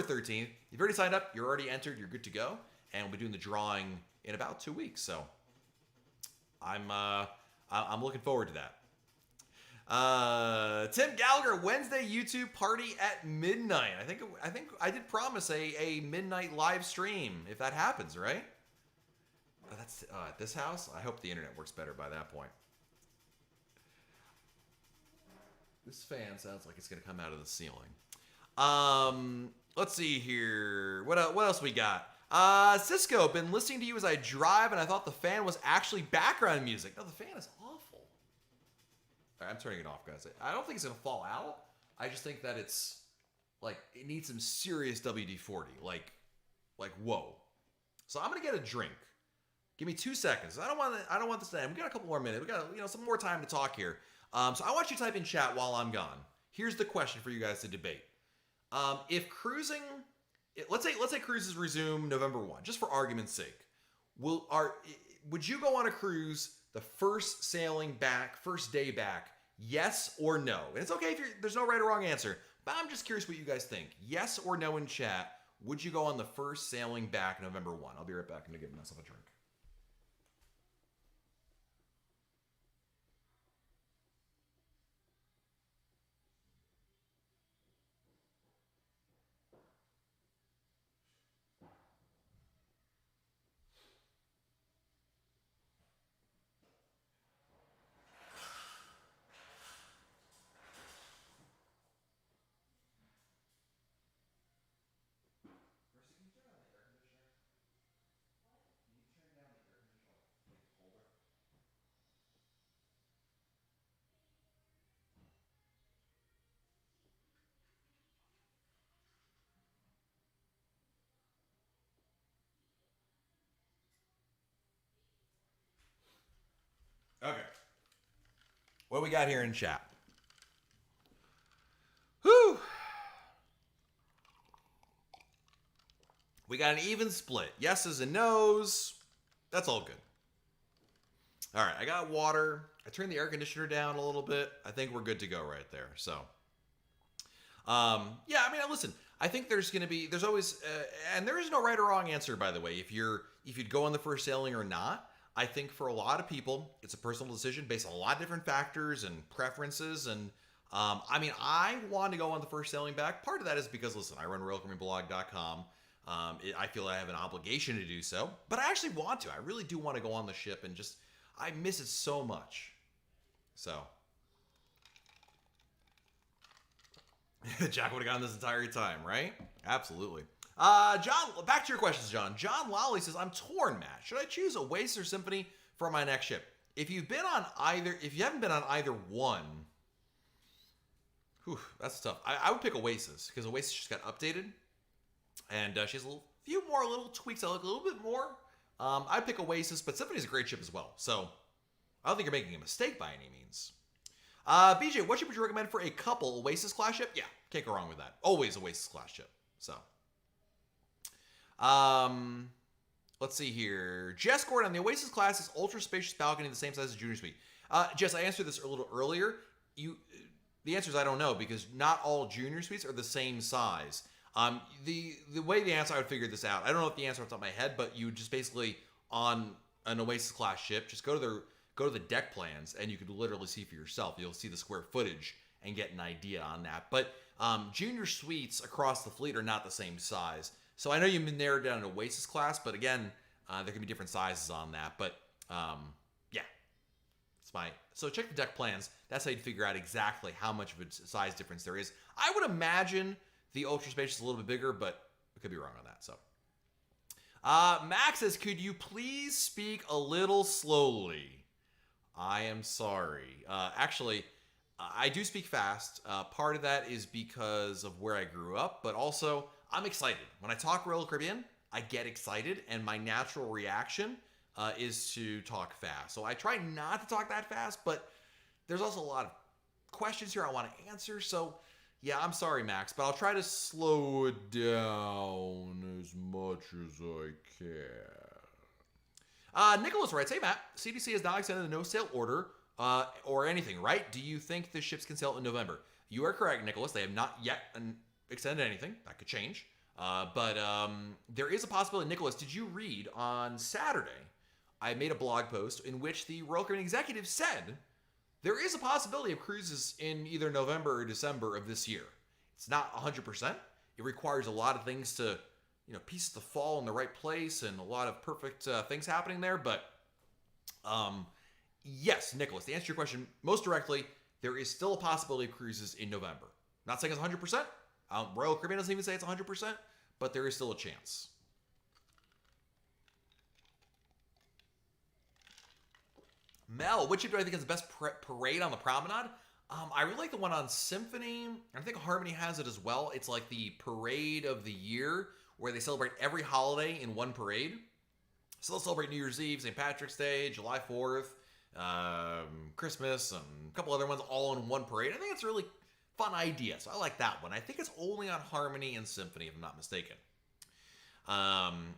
13th. If you've already signed up, you're already entered, you're good to go. And we'll be doing the drawing in about 2 weeks. So I'm looking forward to that. Tim Gallagher, Wednesday YouTube party at midnight. I think I did promise a midnight live stream if that happens, right? That's at this house. I hope the internet works better by that point. This fan sounds like it's gonna come out of the ceiling. Let's see here. What else we got? Cisco, been listening to you as I drive, and I thought the fan was actually background music. No, the fan is awful. All right, I'm turning it off, guys. I don't think it's gonna fall out. I just think that it's it needs some serious WD-40. Like whoa. So I'm gonna get a drink. Give me 2 seconds. I don't want this to end. We got a couple more minutes. We got some more time to talk here. So I want you to type in chat while I'm gone. Here's the question for you guys to debate. If cruising, let's say cruises resume November 1, just for argument's sake. Would you go on a cruise the first sailing back, first day back? Yes or no? And it's okay if there's no right or wrong answer, but I'm just curious what you guys think. Yes or no in chat. Would you go on the first sailing back November 1? I'll be right back. I'm gonna get myself a drink. What do we got here in chat? Whew. We got an even split. Yeses and nos. That's all good. All right, I got water. I turned the air conditioner down a little bit. I think we're good to go right there. So, yeah, I mean, listen, I think there's always, and there is no right or wrong answer, by the way, if you'd go on the first sailing or not. I think for a lot of people, it's a personal decision based on a lot of different factors and preferences. And I mean, I want to go on the first sailing back. Part of that is because, listen, I run RoyalCaribbeanBlog.com. I feel I have an obligation to do so, but I actually want to. I really do want to go on the ship and just, I miss it so much. So, Jack would have gone this entire time, right? Absolutely. John, back to your questions, John. John Lally says, I'm torn, Matt. Should I choose Oasis or Symphony for my next ship? If you haven't been on either one, whew, that's tough. I would pick Oasis because Oasis just got updated. And she has a few more little tweaks that look a little bit more. I'd pick Oasis, but Symphony's a great ship as well. So I don't think you're making a mistake by any means. BJ, what ship would you recommend for a couple Oasis class ship? Yeah, can't go wrong with that. Always Oasis class ship. So, let's see here. Jess Gordon, the Oasis class is ultra spacious balcony the same size as Junior Suite. Jess, I answered this a little earlier. The answer is I don't know because not all Junior Suites are the same size. The way the answer I would figure this out, I don't know if the answer off the top of my head, but you just basically on an Oasis class ship, just go to the deck plans and you could literally see for yourself. You'll see the square footage and get an idea on that. But Junior Suites across the fleet are not the same size. So I know you've been narrowed down to Oasis class, but again, there can be different sizes on that. But yeah, so check the deck plans. That's how you'd figure out exactly how much of a size difference there is. I would imagine the ultra spacious is a little bit bigger, but I could be wrong on that. So, Max says, could you please speak a little slowly? I am sorry. Actually, I do speak fast. Part of that is because of where I grew up, but also I'm excited. When I talk Royal Caribbean, I get excited, and my natural reaction is to talk fast. So I try not to talk that fast, but there's also a lot of questions here I want to answer. So yeah, I'm sorry, Max, but I'll try to slow it down as much as I can. Nicholas writes, hey, Matt, CDC has not extended the no-sail order or anything, right? Do you think the ships can sail in November? You are correct, Nicholas. They have not yet extended anything. That could change. But there is a possibility. Nicholas, did you read on Saturday, I made a blog post in which the Royal Caribbean executive said there is a possibility of cruises in either November or December of this year. It's not 100%. It requires a lot of things to, pieces to fall in the right place and a lot of perfect things happening there. But yes, Nicholas, to answer your question most directly, there is still a possibility of cruises in November. Not saying it's 100%. Royal Caribbean doesn't even say it's 100%, but there is still a chance. Mel, which ship do I think is the best parade on the promenade? I really like the one on Symphony. I think Harmony has it as well. It's like the parade of the year where they celebrate every holiday in one parade. So they'll celebrate New Year's Eve, St. Patrick's Day, July 4th, Christmas, and a couple other ones all in one parade. I think it's a really fun idea. So I like that one. I think it's only on Harmony and Symphony, if I'm not mistaken.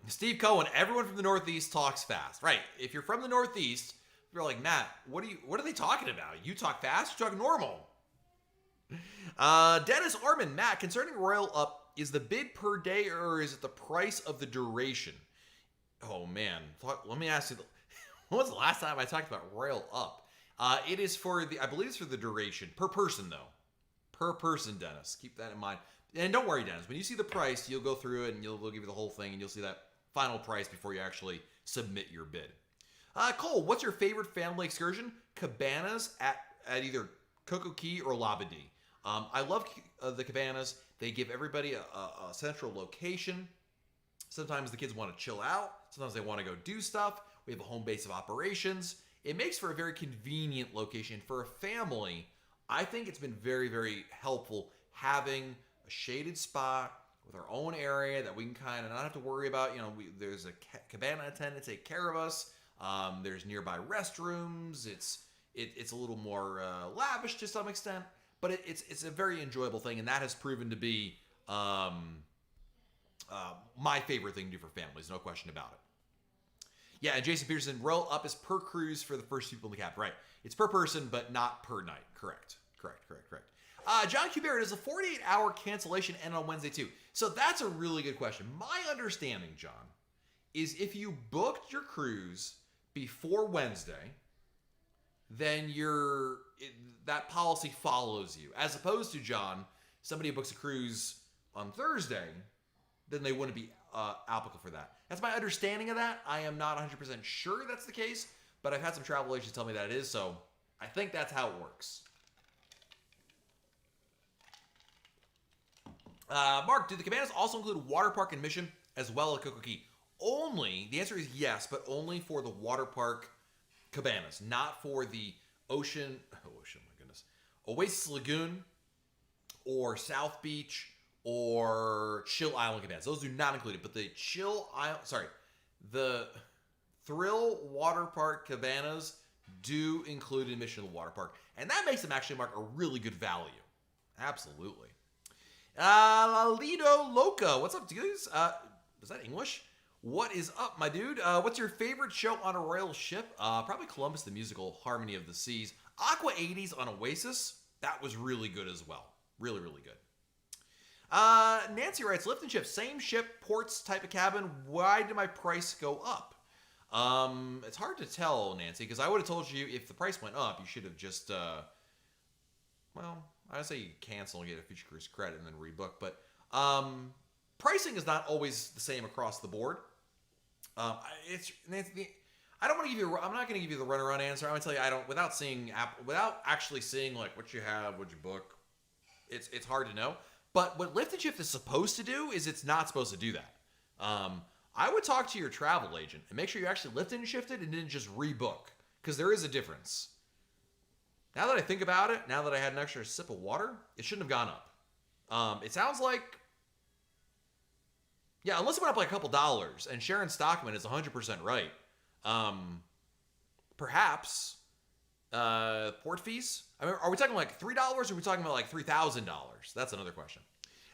Steve Cohen, everyone from the Northeast talks fast. Right. If you're from the Northeast, you're like, Matt, what are they talking about? You talk fast, you talk normal. Dennis Orman, Matt, concerning Royal Up, is the bid per day or is it the price of the duration? Oh man, let me ask you, when was the last time I talked about Royal Up? It is I believe it's for the duration, per person though. Per person, Dennis. Keep that in mind. And don't worry, Dennis, when you see the price, you'll go through it and they'll give you the whole thing and you'll see that final price before you actually submit your bid. Cole, what's your favorite family excursion? Cabanas at either Coco Key or Labadee. I love the cabanas. They give everybody a central location. Sometimes the kids want to chill out. Sometimes they want to go do stuff. We have a home base of operations. It makes for a very convenient location. For a family, I think it's been very, very helpful having a shaded spot with our own area that we can kind of not have to worry about. There's a cabana attendant to take care of us. There's nearby restrooms. It's It's a little more lavish to some extent, but it's a very enjoyable thing, and that has proven to be my favorite thing to do for families, no question about it. Yeah, and Jason Peterson, roll up is per cruise for the first people in the cabin. Right. It's per person, but not per night. Correct. John Kubert, is a 48-hour cancellation end on Wednesday too? So that's a really good question. My understanding, John, is if you booked your cruise before Wednesday, then that policy follows you. As opposed to, John, somebody who books a cruise on Thursday, then they wouldn't be applicable for that. That's my understanding of that. I am not 100% sure that's the case, but I've had some travel agents tell me that it is, so I think that's how it works. Mark, do the cabanas also include water park admission as well as Coco Key? Only, the answer is yes, but only for the water park cabanas, not for the ocean, my goodness, Oasis Lagoon or South Beach or Chill Island cabanas. Those do not include it, but the the Thrill Water Park cabanas do include admission to the water park, and that makes them actually, Mark, a really good value. Absolutely. Lido Loca, what's up, dudes? Is that English? What is up, my dude? What's your favorite show on a royal ship? Probably Columbus the Musical, Harmony of the Seas. Aqua 80s on Oasis, that was really good as well. Really, really good. Nancy writes, lift and shift, same ship, ports, type of cabin. Why did my price go up? It's hard to tell, Nancy, because I would have told you if the price went up, you should have just, I would say you cancel and get a future cruise credit and then rebook. But pricing is not always the same across the board. Nancy, I don't want to give you. I'm not going to give you the runaround answer. I'm going to tell you I don't without actually seeing like what you have, what you book. It's hard to know. But what lift and shift is supposed to do is it's not supposed to do that. I would talk to your travel agent and make sure you actually lifted and shifted and didn't just rebook, because there is a difference. Now that I think about it, now that I had an extra sip of water, it shouldn't have gone up. It sounds like, yeah, unless it went up like a couple dollars, and Sharon Stockman is 100% right. Perhaps port fees? I mean, are we talking like $3 or are we talking about like $3,000? That's another question.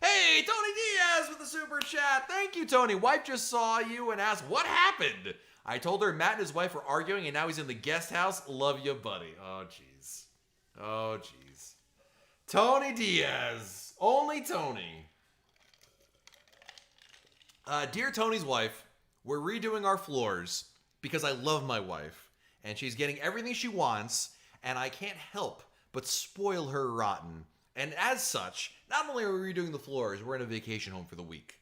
Hey, Tony Diaz with the super chat. Thank you, Tony. Wife just saw you and asked, what happened? I told her Matt and his wife were arguing and now he's in the guest house. Love you, buddy. Oh, jeez. Oh, jeez. Tony Diaz. Only Tony. Dear Tony's wife, we're redoing our floors because I love my wife and she's getting everything she wants and I can't help but spoil her rotten. And as such, not only are we redoing the floors, we're in a vacation home for the week.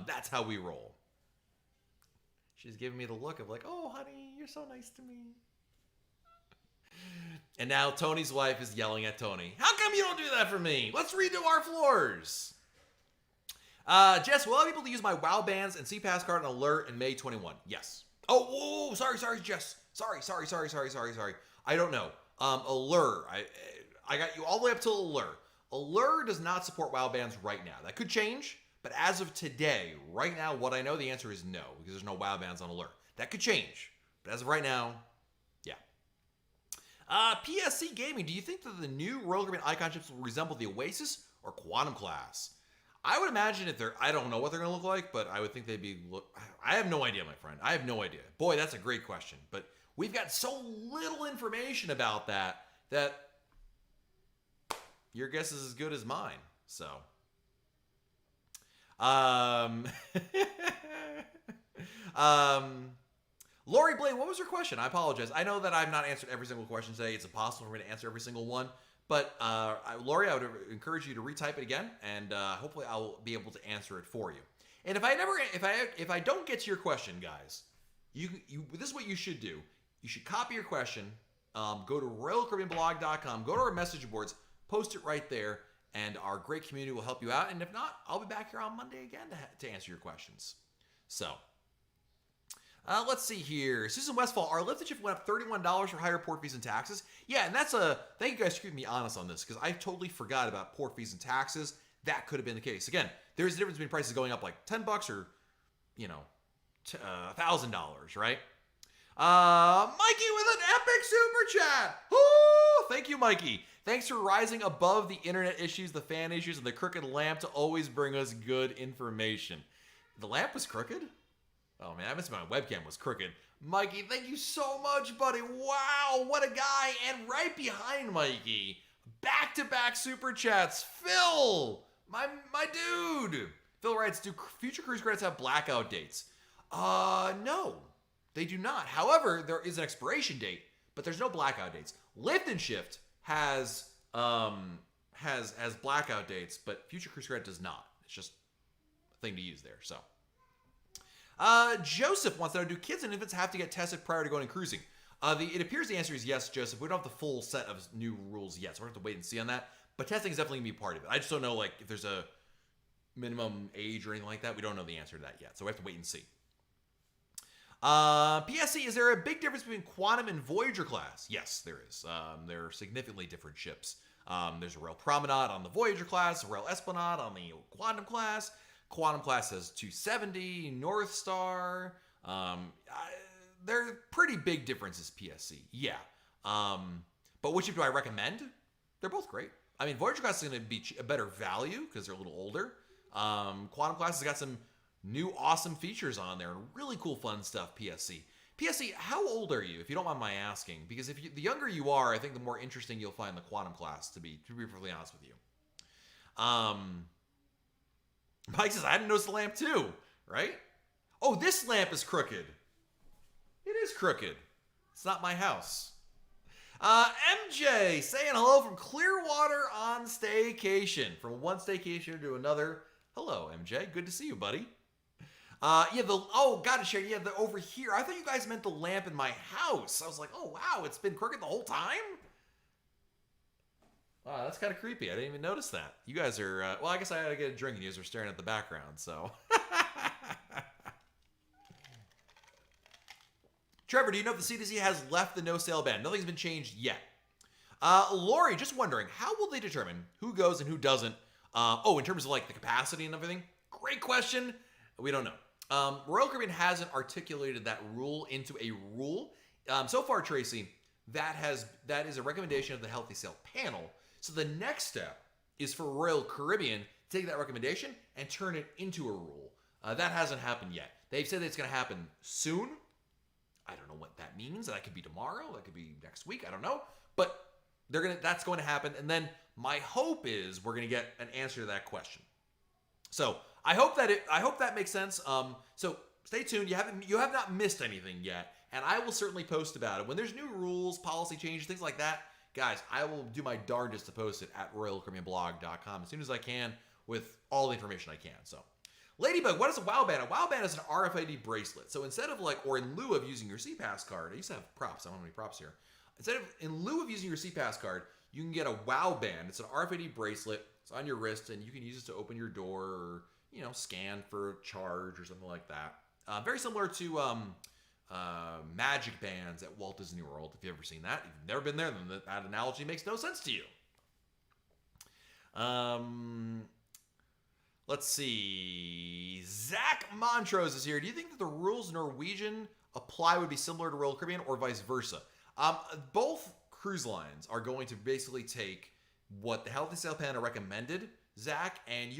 That's how we roll. She's giving me the look of like, oh, honey, you're so nice to me. And now Tony's wife is yelling at Tony. How come you don't do that for me? Let's redo our floors. Jess, will I be able to use my WoW bands and CPass card on Allure in May 21? Yes. Oh, sorry, Jess. Sorry. I don't know. Allure. I got you all the way up to Allure. Allure does not support WoW bands right now. That could change, but as of today, right now, what I know, the answer is no, because there's no WoW bands on Allure. That could change, but as of right now, yeah. PSC Gaming, do you think that the new Royal Caribbean icon ships will resemble the Oasis or Quantum Class? I would imagine if I don't know what they're going to look like, but I would think they'd be, I have no idea, my friend. I have no idea. Boy, that's a great question, but we've got so little information about that your guess is as good as mine. So, Lori Blade, what was your question? I apologize. I know that I've not answered every single question today. It's impossible for me to answer every single one. But Lori, I would encourage you to retype it again, and hopefully I'll be able to answer it for you. And if I don't get to your question, guys, this is what you should do. You should copy your question. Go to RoyalCaribbeanBlog.com. Go to our message boards. Post it right there, and our great community will help you out. And if not, I'll be back here on Monday again to answer your questions. So, let's see here. Susan Westfall, our lift and shift went up $31 for higher port fees and taxes. Yeah, and thank you guys for keeping me honest on this, because I totally forgot about port fees and taxes. That could have been the case. Again, there's a difference between prices going up like $10 or, $1,000, right? Mikey with an epic super chat. Woo! Thank you, Mikey. Thanks for rising above the internet issues, the fan issues, and the crooked lamp to always bring us good information. The lamp was crooked? Oh man, I missed my webcam was crooked. Mikey, thank you so much, buddy. Wow, what a guy. And right behind Mikey, back-to-back super chats. Phil, my dude. Phil writes, do future cruise credits have blackout dates? No, they do not. However, there is an expiration date, but there's no blackout dates. Lift and Shift has blackout dates, but future cruise credit does not. It's just a thing to use there. So, Joseph wants to know: do kids and infants have to get tested prior to going cruising? It appears the answer is yes, Joseph. We don't have the full set of new rules yet, so we're gonna have to wait and see on that. But testing is definitely gonna be part of it. I just don't know, like, if there's a minimum age or anything like that. We don't know the answer to that yet, so we have to wait and see. PSC, is there a big difference between Quantum and Voyager class? Yes, there is. They're significantly different ships. There's a Royal Promenade on the Voyager class, a Royal Esplanade on the Quantum class. Quantum class has 270, North Star. They're pretty big differences, PSC. Yeah. But which ship do I recommend? They're both great. I mean, Voyager class is going to be a better value because they're a little older. Quantum class has got some new awesome features on there and really cool fun stuff, PSC. PSC, how old are you, if you don't mind my asking? Because the younger you are, I think the more interesting you'll find the Quantum class, to be perfectly honest with you. Mike says, I hadn't noticed the lamp too, right? Oh, this lamp is crooked. It is crooked. It's not my house. MJ saying hello from Clearwater on staycation. From one staycation to another. Hello, MJ. Good to see you, buddy. Got to share. Yeah, over here. I thought you guys meant the lamp in my house. I was like, oh, wow, it's been crooked the whole time? Wow, that's kind of creepy. I didn't even notice that. You guys are, well, I guess I had to get a drink and you guys were staring at the background, so. Trevor, do you know if the CDC has left the no sale ban? Nothing's been changed yet. Lori, just wondering, how will they determine who goes and who doesn't? In terms of like the capacity and everything? Great question. We don't know. Royal Caribbean hasn't articulated that rule into a rule. So far, Tracy, that is a recommendation of the Healthy Sail panel. So the next step is for Royal Caribbean to take that recommendation and turn it into a rule. That hasn't happened yet. They've said that it's going to happen soon. I don't know what that means. That could be tomorrow. That could be next week. I don't know. But that's going to happen. And then my hope is we're going to get an answer to that question. So I hope that makes sense. So stay tuned. You have not missed anything yet. And I will certainly post about it. When there's new rules, policy changes, things like that, guys, I will do my darndest to post it at royalcaribbeanblog.com as soon as I can with all the information I can. So, Ladybug, what is a WOW band? A WOW band is an RFID bracelet. So instead of or in lieu of using your CPass card, I used to have props. I don't have any props here. In lieu of using your CPass card, you can get a WOW band. It's an RFID bracelet. It's on your wrist, and you can use it to open your door or, scan for a charge or something like that. Very similar to magic bands at Walt Disney World, if you've ever seen that. If you've never been there, then that analogy makes no sense to you. Let's see. Zach Montrose is here. Do you think that the rules Norwegian apply would be similar to Royal Caribbean or vice versa? Both cruise lines are going to basically take what the Healthy Sail Panel recommended, Zach, and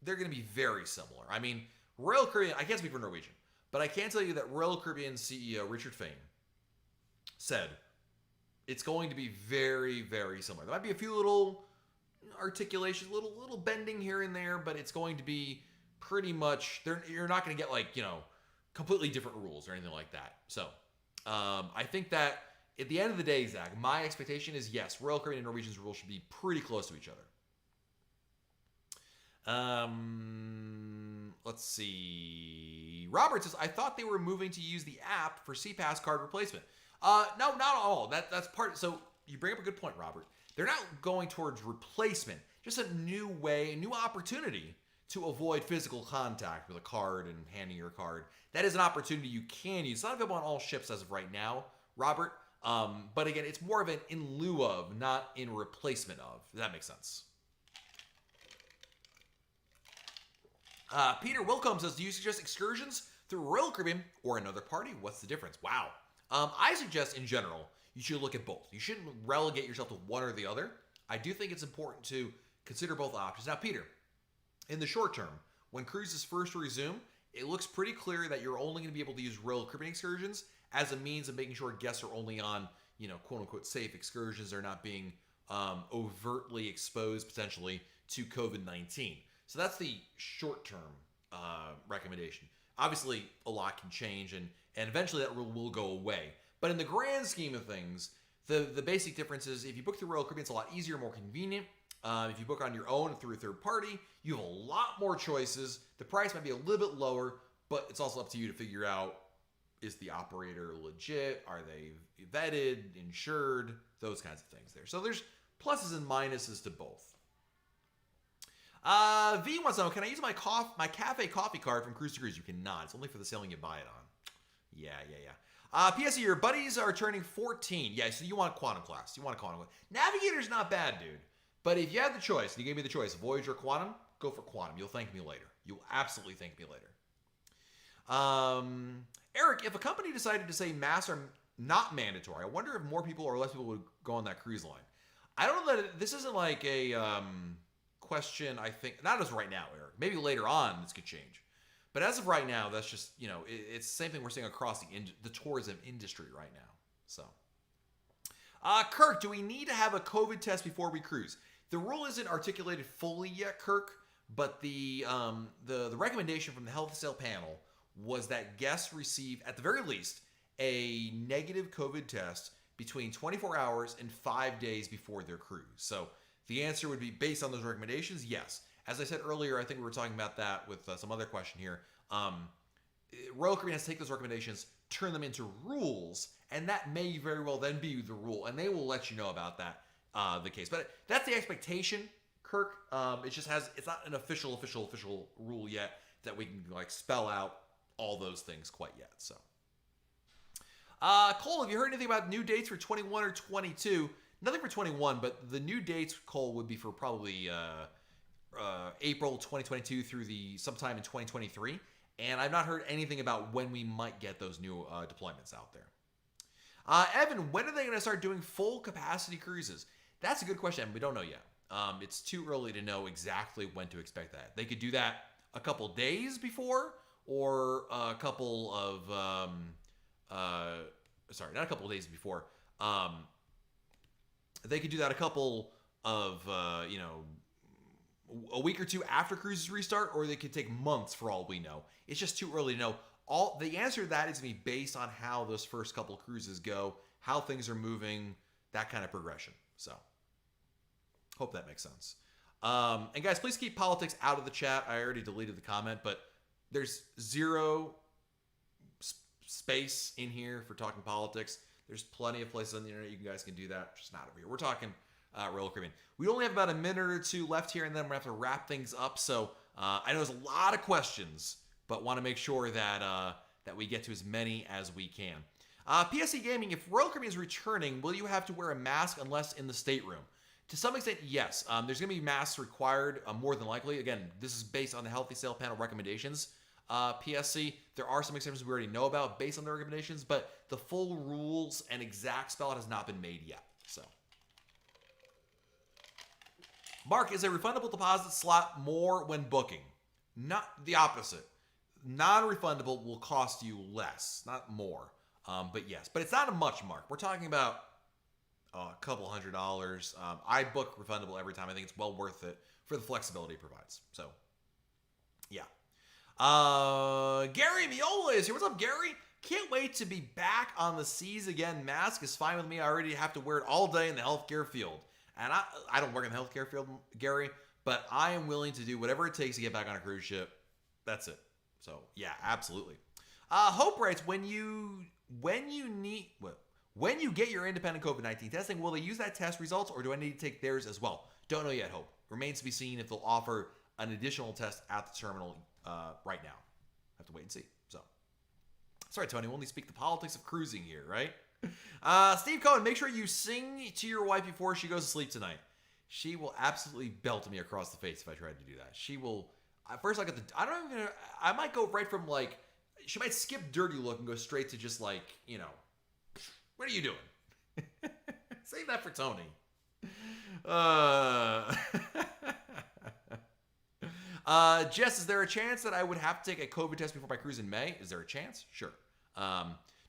they're gonna be very similar. I mean, Royal Caribbean, I can't speak for Norwegian, but I can tell you that Royal Caribbean CEO Richard Fain said it's going to be very, very similar. There might be a few little articulations, little bending here and there, but it's going to be pretty much, you're not going to get completely different rules or anything like that. So I think that at the end of the day, Zach, my expectation is yes, Royal Caribbean and Norwegian's rules should be pretty close to each other. Let's see. Robert says, I thought they were moving to use the app for CPass card replacement. No, not all. That's part. So you bring up a good point, Robert. They're not going towards replacement, just a new way, a new opportunity to avoid physical contact with a card and handing your card. That is an opportunity you can use. It's not available on all ships as of right now, Robert. But again, it's more of an in lieu of, not in replacement of. Does that make sense? Peter Wilcombe says, do you suggest excursions Through Royal Caribbean or another party, what's the difference? Wow. I suggest in general, you should look at both. You shouldn't relegate yourself to one or the other. I do think it's important to consider both options. Now, Peter, in the short term, when cruises first resume, it looks pretty clear that you're only going to be able to use Royal Caribbean excursions as a means of making sure guests are only on, quote unquote, safe excursions. They're not being overtly exposed potentially to COVID-19. So that's the short term recommendation. Obviously, a lot can change, and eventually that rule will go away. But in the grand scheme of things, the basic difference is if you book through Royal Caribbean, it's a lot easier, more convenient. If you book on your own through a third party, you have a lot more choices. The price might be a little bit lower, but it's also up to you to figure out, is the operator legit? Are they vetted, insured? Those kinds of things there. So there's pluses and minuses to both. V wants to know, can I use my cafe coffee card from Cruise to Cruise? You cannot. It's only for the sailing you buy it on. Yeah. PSE, your buddies are turning 14. Yeah, so you want quantum class. Navigator's not bad, dude. But if you had the choice, and you gave me the choice, Voyager or Quantum, go for Quantum. You'll thank me later. You'll absolutely thank me later. Eric, if a company decided to say masks are not mandatory, I wonder if more people or less people would go on that cruise line. I don't know that this isn't like a question, I think, not as right now, Eric. Maybe later on this could change. But as of right now, that's just, it's the same thing we're seeing across the tourism industry right now. So, Kirk, do we need to have a COVID test before we cruise? The rule isn't articulated fully yet, Kirk, but the recommendation from the Health Sail panel was that guests receive, at the very least, a negative COVID test between 24 hours and 5 days before their cruise. So the answer would be, based on those recommendations, yes. As I said earlier, I think we were talking about that with some other question here. Royal Caribbean has to take those recommendations, turn them into rules, and that may very well then be the rule, and they will let you know about that, the case. But that's the expectation, Kirk. It's not an official rule yet that we can spell out all those things quite yet. So, Cole, have you heard anything about new dates for 21 or 22? Nothing for 21, but the new dates, Cole, would be for probably April 2022 through sometime in 2023. And I've not heard anything about when we might get those new deployments out there. Evan, when are they going to start doing full capacity cruises? That's a good question. We don't know yet. It's too early to know exactly when to expect that. They could do that a couple days before, or a couple of, not a couple of days before. They could do that a couple of, a week or two after cruises restart, or they could take months for all we know. It's just too early to know. The answer to that is going to be based on how those first couple of cruises go, how things are moving, that kind of progression. So, hope that makes sense. And guys, please keep politics out of the chat. I already deleted the comment, but there's zero space in here for talking politics. There's plenty of places on the internet you guys can do that. Just not over here. We're talking Royal Caribbean. We only have about a minute or two left here, and then we're going to have to wrap things up. So I know there's a lot of questions, but want to make sure that that we get to as many as we can. PSE Gaming, if Royal Caribbean is returning, will you have to wear a mask unless in the stateroom? To some extent, yes. There's going to be masks required, more than likely. Again, this is based on the Healthy Sail Panel recommendations. PSC, there are some exceptions we already know about based on the recommendations, but the full rules and exact spell has not been made yet. So, Mark, is a refundable deposit slot more when booking? Not the opposite. Non-refundable will cost you less, not more. But yes, but it's not a much, Mark. We're talking about a couple $100. I book refundable every time. I think it's well worth it for the flexibility it provides. So, yeah. Gary Viola is here. What's up, Gary? Can't wait to be back on the seas again. Mask is fine with me. I already have to wear it all day in the healthcare field. And I don't work in the healthcare field, Gary, but I am willing to do whatever it takes to get back on a cruise ship. That's it. So, yeah, absolutely. Hope writes, when you get your independent COVID-19 testing, will they use that test results, or do I need to take theirs as well? Don't know yet, Hope. Remains to be seen if they'll offer an additional test at the terminal right now. Have to wait and see. So, sorry, Tony, we'll only speak the politics of cruising here, right? Steve Cohen, make sure you sing to your wife before she goes to sleep tonight. She will absolutely belt me across the face if I tried to do that. She will. First, I might go right from she might skip dirty look and go straight to just like, you know, what are you doing? Save that for Tony. Jess, is there a chance that I would have to take a COVID test before my cruise in May? Is there a chance? Sure.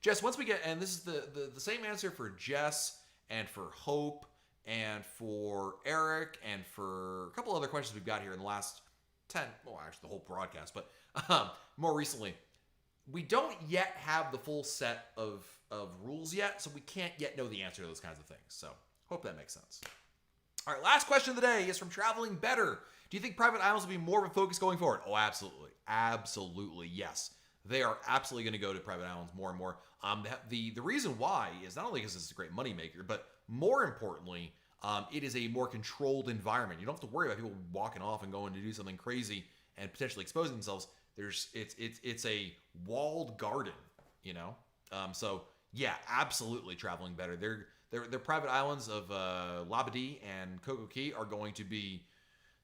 Jess, once we get, and this is the same answer for Jess and for Hope and for Eric and for a couple other questions we've got here in the last 10, well, actually the whole broadcast, but more recently. We don't yet have the full set of rules yet, so we can't yet know the answer to those kinds of things. So hope that makes sense. All right, last question of the day is from Traveling Better. Do you think private islands will be more of a focus going forward? Oh, absolutely. Absolutely, yes. They are absolutely going to go to private islands more and more. The reason why is not only because it's a great moneymaker, but more importantly, it is a more controlled environment. You don't have to worry about people walking off and going to do something crazy and potentially exposing themselves. It's a walled garden, you know? So yeah, absolutely Traveling Better. Their private islands of Labadee and Coco Key are going to be,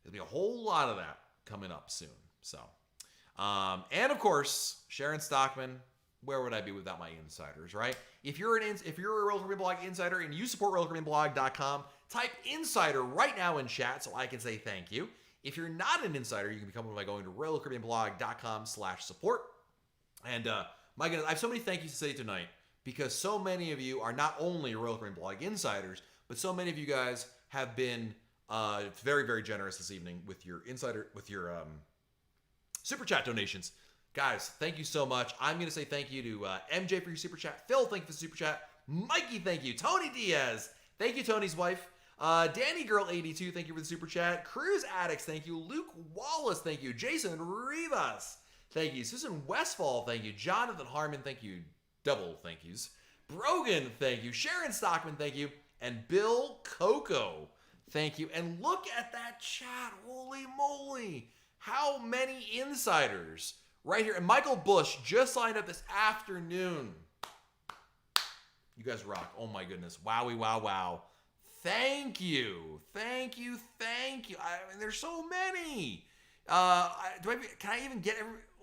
there'll be a whole lot of that coming up soon. So, and of course, Sharon Stockman, where would I be without my insiders, right? If you're a Royal Caribbean Blog insider and you support RoyalCaribbeanBlog.com, type insider right now in chat so I can say thank you. If you're not an insider, you can become one by going to RoyalCaribbeanBlog.com/support. And my goodness, I have so many thank yous to say tonight because so many of you are not only Royal Caribbean Blog insiders, but so many of you guys have been very, very generous this evening with your super chat donations. Guys, thank you so much. I'm going to say thank you to MJ for your super chat. Phil, thank you for the super chat. Mikey, thank you. Tony Diaz, thank you, Tony's wife. Danny Girl 82, thank you for the super chat. Cruise Addicts, thank you. Luke Wallace, thank you. Jason Rivas, thank you. Susan Westfall, thank you. Jonathan Harmon, thank you. Double thank yous. Brogan, thank you. Sharon Stockman, thank you. And Bill Coco, thank you. And look at that chat. Holy moly. How many insiders right here. And Michael Bush just signed up this afternoon. You guys rock. Oh my goodness. Wowie, wow, wow. Thank you. Thank you. Thank you. I mean, there's so many. Can I even get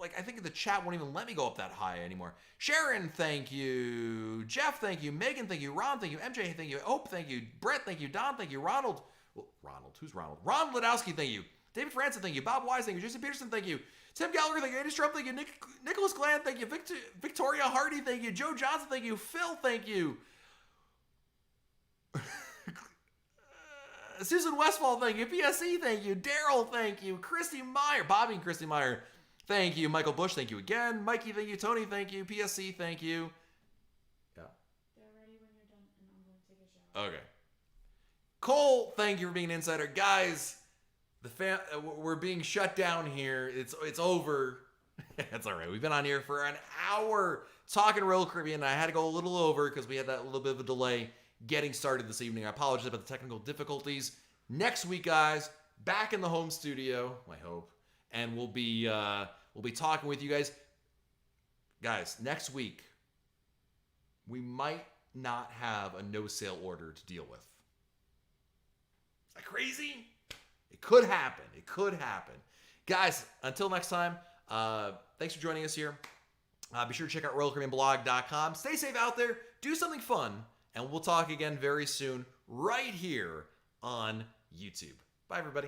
I think the chat won't even let me go up that high anymore. Sharon, thank you. Jeff, thank you. Megan, thank you. Ron, thank you. MJ, thank you. Hope, thank you. Brett, thank you. Don, thank you. Ronald. Well, Ronald. Who's Ronald? Ron Ledowski, thank you. David Franson, thank you. Bob Wise, thank you. Jason Peterson, thank you. Tim Gallagher, thank you. Andy Trump, thank you. Nicholas Glenn, thank you. Victoria Hardy, thank you. Joe Johnson, thank you. Phil, thank you. Susan Westfall, thank you. PSC, thank you. Daryl, thank you. Christy Meyer, Bobby and Christy Meyer, thank you. Michael Bush, thank you again. Mikey, thank you. Tony, thank you. PSC, thank you. Yeah. They're ready when you're done, and I'm going to take a shower. Okay. Cole, thank you for being an insider. Guys, we're being shut down here. It's over. That's all right. We've been on here for an hour talking Royal Caribbean. I had to go a little over because we had that little bit of a delay getting started this evening. I apologize about the technical difficulties. Next week, guys, back in the home studio, I hope, and we'll be talking with you guys. Guys, next week, we might not have a no sale order to deal with. Is that crazy? It could happen. It could happen. Guys, until next time, thanks for joining us here. Be sure to check out RoyalCaribbeanBlog.com. Stay safe out there. Do something fun. And we'll talk again very soon right here on YouTube. Bye, everybody.